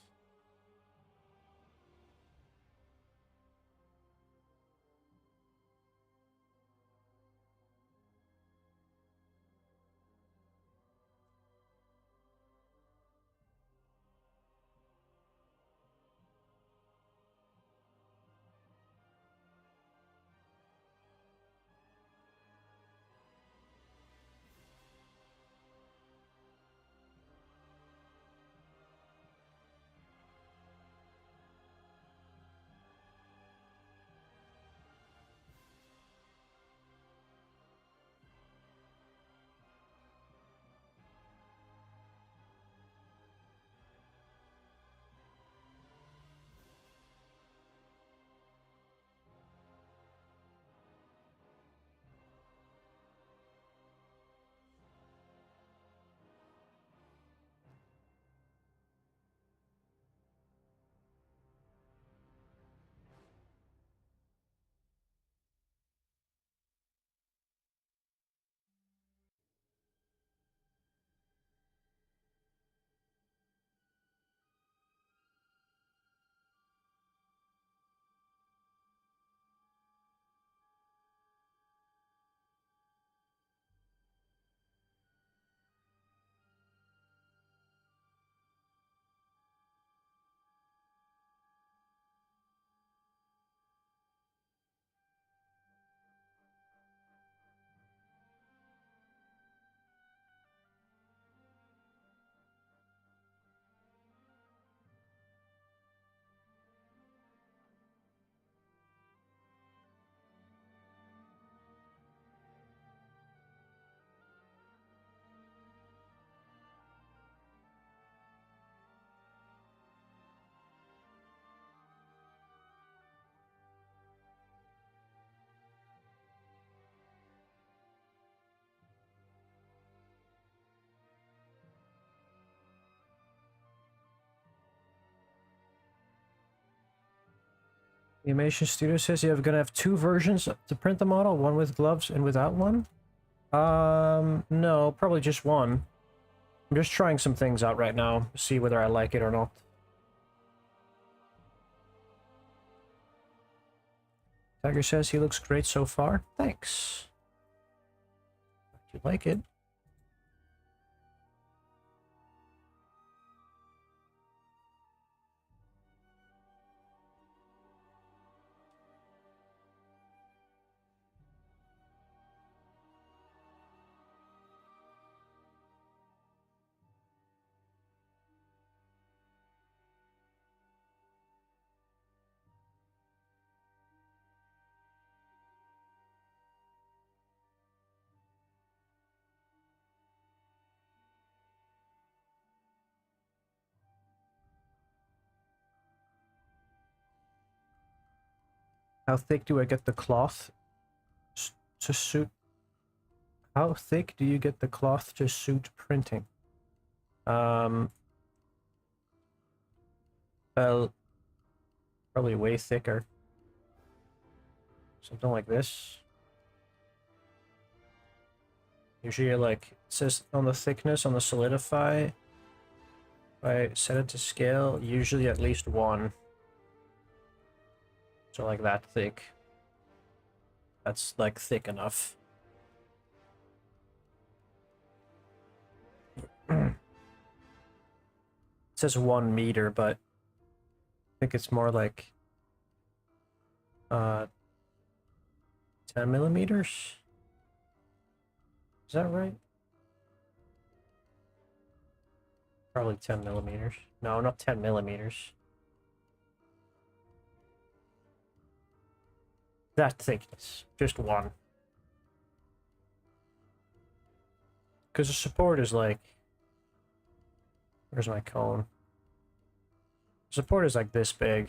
The animation studio says you're gonna have two versions to print the model, one with gloves and without one. No, probably just one. I'm just trying some things out right now, see whether I like it or not. Tiger says he looks great so far. Thanks. You like it? How thick do I get the cloth to suit? How thick do you get the cloth to suit printing? Well, probably way thicker. Something like this. Usually, like, it says on the thickness, on the solidify, if I set it to scale, usually at least 1. So like that thick. That's like thick enough. It says 1 meter, but I think it's more like 10 millimeters. Is that right? Probably 10 millimeters. No, not 10 millimeters. That thickness, just 1. Because the support is like, where's my cone? Support is like this big.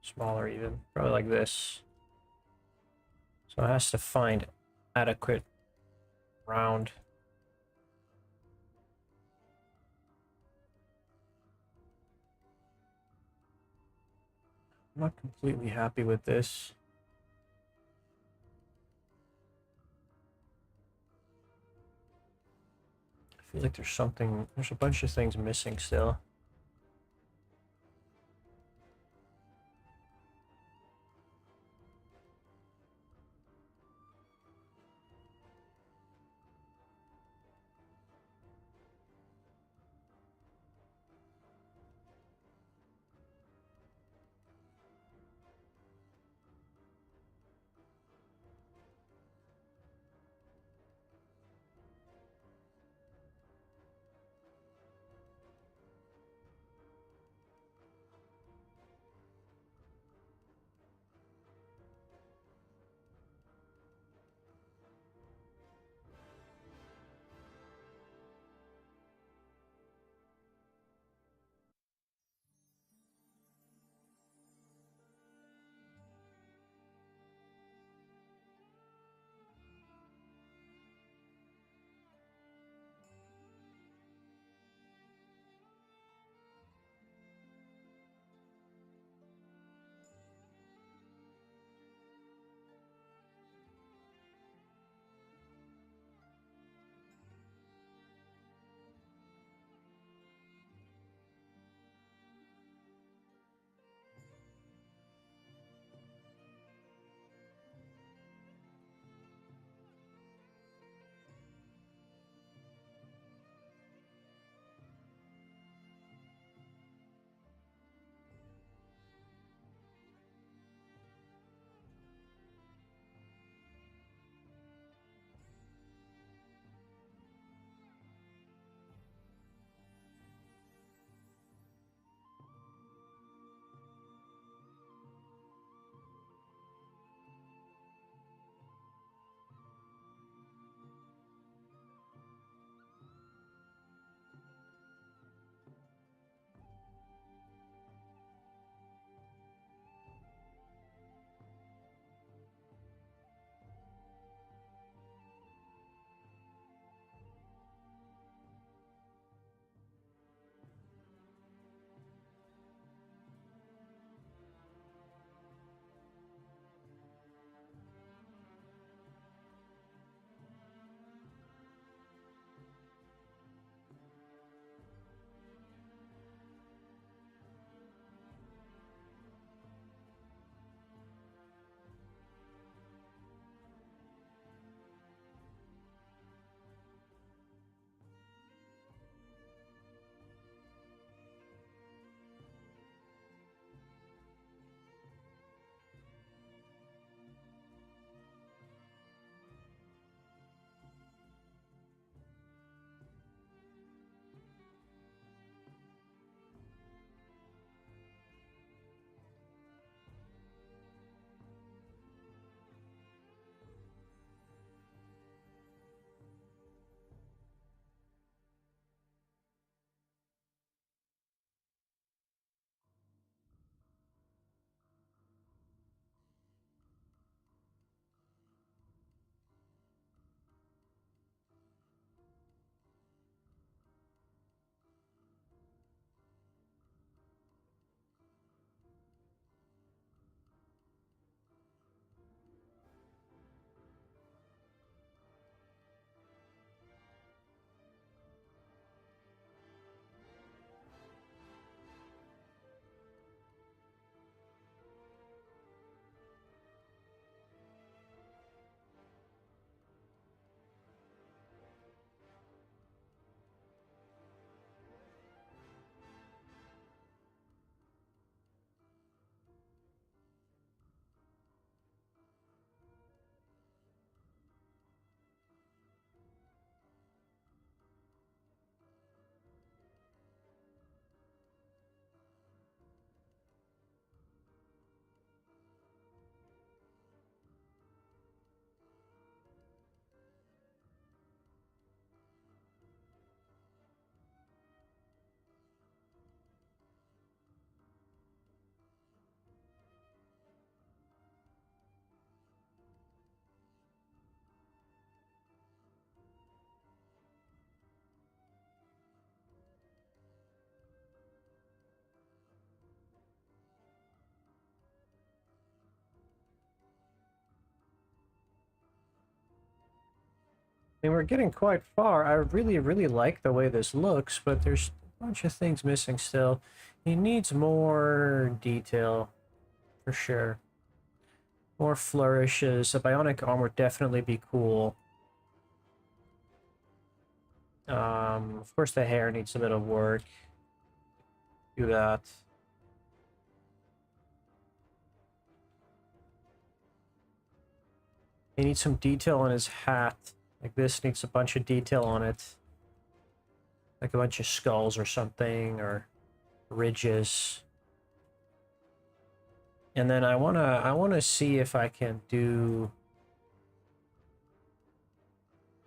Smaller even, probably like this. So it has to find adequate round. I'm not completely happy with this. I feel like there's a bunch of things missing still. mean, we're getting quite far. I really, really like the way this looks, but there's a bunch of things missing still. He needs more detail, for sure. More flourishes. A bionic arm would definitely be cool. Of course the hair needs a bit of work. Do that. He needs some detail on his hat. Like this needs a bunch of detail on it. Like a bunch of skulls or something, or ridges. And then I wanna see if I can do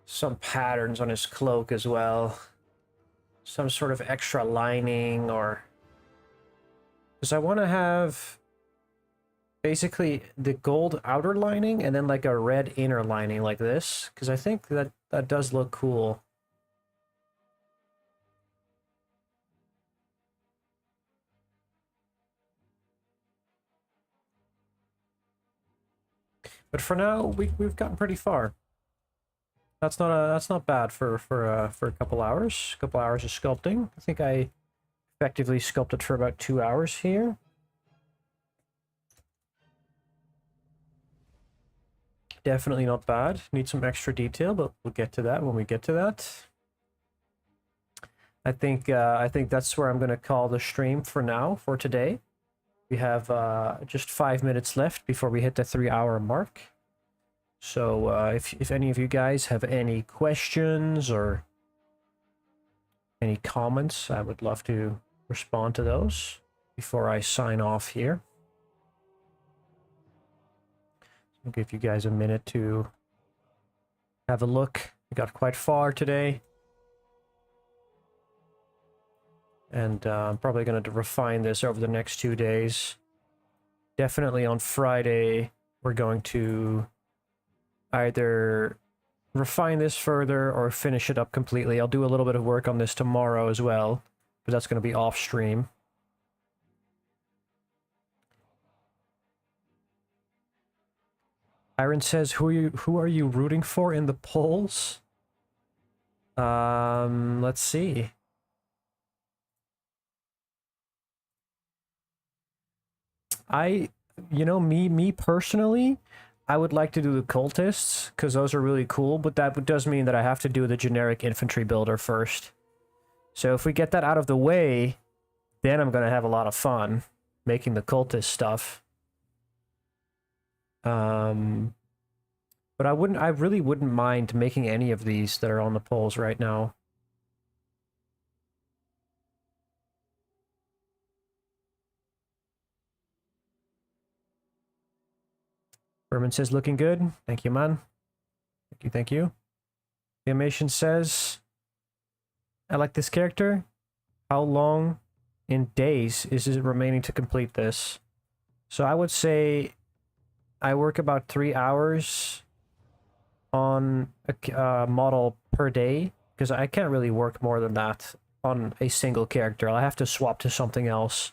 some patterns on his cloak as well. Some sort of extra lining, or because I want to have basically the gold outer lining and then like a red inner lining like this, because I think that does look cool. But for now, we've gotten pretty far. That's not bad for a couple hours. A couple hours of sculpting. I think I effectively sculpted for about 2 hours here. Definitely not bad. Need some extra detail, but we'll get to that when we get to that. I think that's where I'm going to call the stream for now, for today. We have just 5 minutes left before we hit the 3-hour mark. So if any of you guys have any questions or any comments, I would love to respond to those before I sign off here. I'll give you guys a minute to have a look. We got quite far today. And I'm probably going to refine this over the next 2 days. Definitely on Friday, we're going to either refine this further or finish it up completely. I'll do a little bit of work on this tomorrow as well, but that's going to be off stream. Iron says, who are you rooting for in the polls? Let's see. Me personally, I would like to do the cultists, because those are really cool, but that does mean that I have to do the generic infantry builder first. So if we get that out of the way, then I'm going to have a lot of fun making the cultist stuff. But I really wouldn't mind making any of these that are on the polls right now. Berman says, looking good. Thank you, man. Thank you, thank you. The animation says, I like this character. How long in days is it remaining to complete this? So I would say I work about 3 hours on a model per day, because I can't really work more than that on a single character. I have to swap to something else,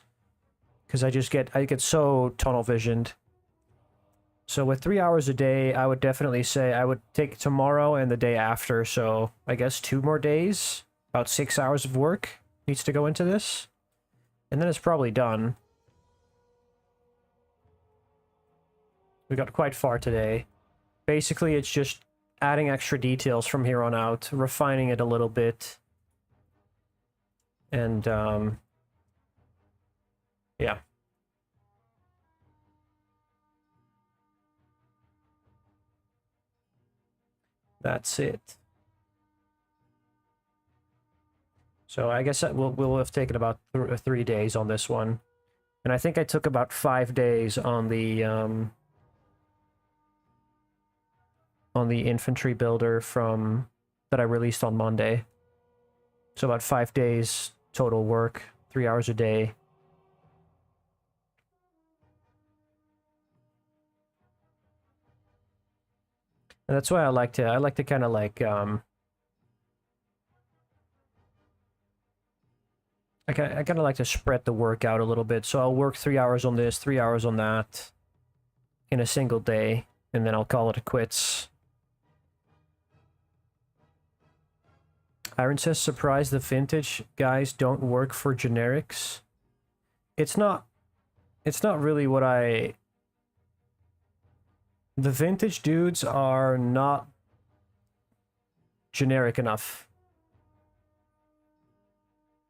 because I get so tunnel visioned. So with 3 hours a day, I would definitely say I would take tomorrow and the day after. So I guess 2 more days, about 6 hours of work needs to go into this. And then it's probably done. We got quite far today. Basically, it's just adding extra details from here on out, refining it a little bit. And, yeah. That's it. So I guess we'll have taken about 3 days on this one. And I think I took about 5 days on the infantry builder that I released on Monday. So about 5 days total work, 3 hours a day. And that's why I like to kind of like I kind of like to spread the work out a little bit. So I'll work 3 hours on this, 3 hours on that in a single day, and then I'll call it a quits. Iron says, surprised the vintage guys don't work for generics. It's not really what I... The vintage dudes are not generic enough.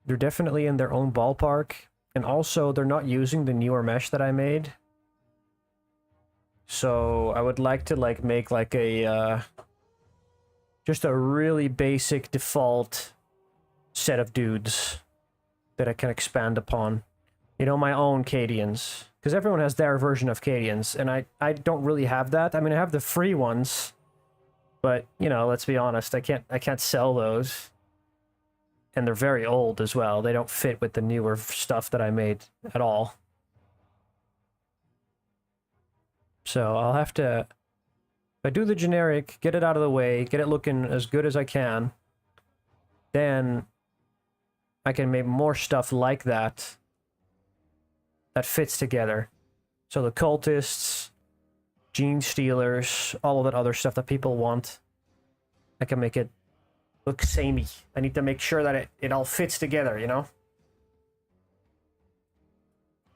They're definitely in their own ballpark, and also they're not using the newer mesh that I made. So I would like to like make like a just a really basic default set of dudes that I can expand upon. You know, my own Cadians. Because everyone has their version of Cadians, and I don't really have that. I mean, I have the free ones, but, you know, let's be honest, I can't sell those. And they're very old as well. They don't fit with the newer stuff that I made at all. So I'll have to... If I do the generic, get it out of the way, get it looking as good as I can, then I can make more stuff like that that fits together. So the cultists, gene stealers, all of that other stuff that people want, I can make it look samey. I need to make sure that it all fits together, you know?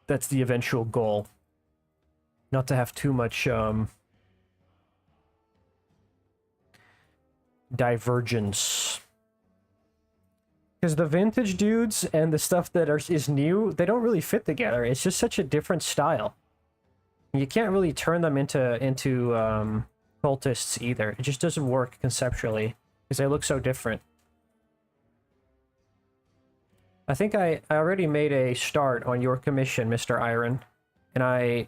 That's the eventual goal. Not to have too much divergence. Because the vintage dudes and the stuff that is new, they don't really fit together. It's just such a different style. You can't really turn them into cultists either. It just doesn't work conceptually because they look so different. I think I already made a start on your commission, Mr. Iron. And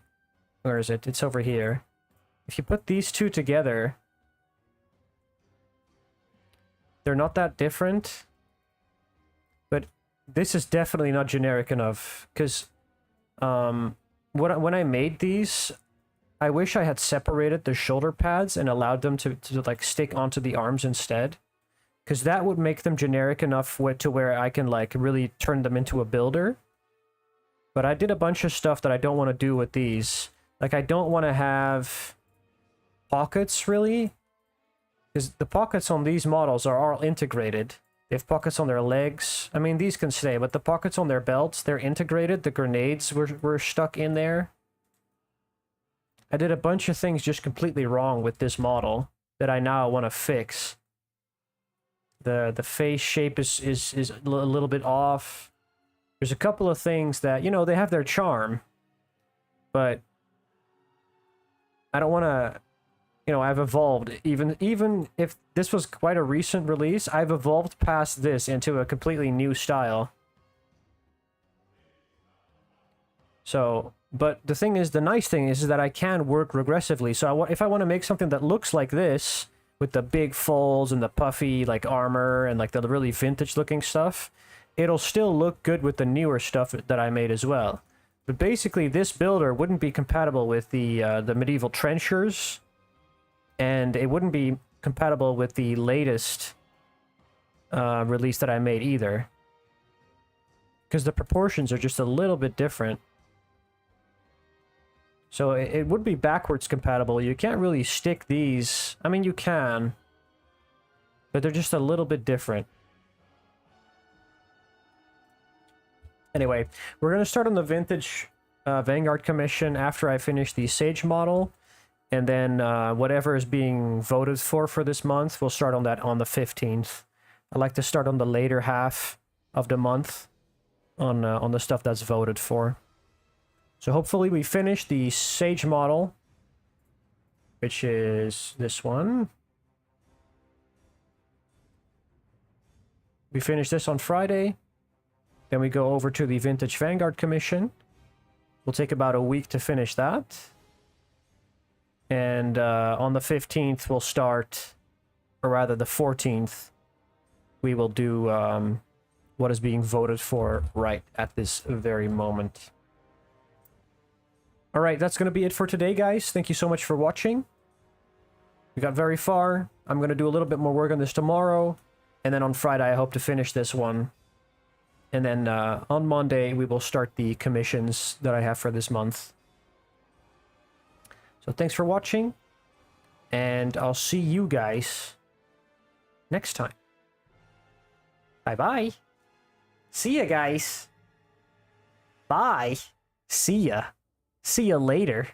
where is it? It's over here. If you put these two together, they're not that different. But this is definitely not generic enough. Because when I made these, I wish I had separated the shoulder pads and allowed them to like stick onto the arms instead. Because that would make them generic enough to where I can like really turn them into a builder. But I did a bunch of stuff that I don't want to do with these. Like, I don't want to have pockets, really. Because the pockets on these models are all integrated. They have pockets on their legs. I mean, these can stay, but the pockets on their belts, they're integrated. The grenades were stuck in there. I did a bunch of things just completely wrong with this model that I now want to fix. The face shape is a little bit off. There's a couple of things that, you know, they have their charm. But I don't want to, you know, I've evolved. Even if this was quite a recent release, I've evolved past this into a completely new style. So, but the thing is, the nice thing is that I can work regressively. So if I want to make something that looks like this, with the big folds and the puffy, like, armor and, like, the really vintage-looking stuff, it'll still look good with the newer stuff that I made as well. But basically, this builder wouldn't be compatible with the medieval trenchers, and it wouldn't be compatible with the latest release that I made either. Because the proportions are just a little bit different. So it would be backwards compatible. You can't really stick these. I mean, you can. But they're just a little bit different. Anyway, we're going to start on the vintage Vanguard commission after I finish the Sage model. And then whatever is being voted for this month, we'll start on that on the 15th. I like to start on the later half of the month on the stuff that's voted for. So hopefully we finish the Sage model, which is this one. We finish this on Friday. Then we go over to the Vintage Vanguard commission. We'll take about a week to finish that. And on the 15th, we'll start, or rather the 14th, we will do what is being voted for right at this very moment. All right, that's going to be it for today, guys. Thank you so much for watching. We got very far. I'm going to do a little bit more work on this tomorrow. And then on Friday, I hope to finish this one. And then on Monday, we will start the commissions that I have for this month. So thanks for watching. And I'll see you guys next time. Bye-bye. See ya, guys. Bye. See ya. See ya later.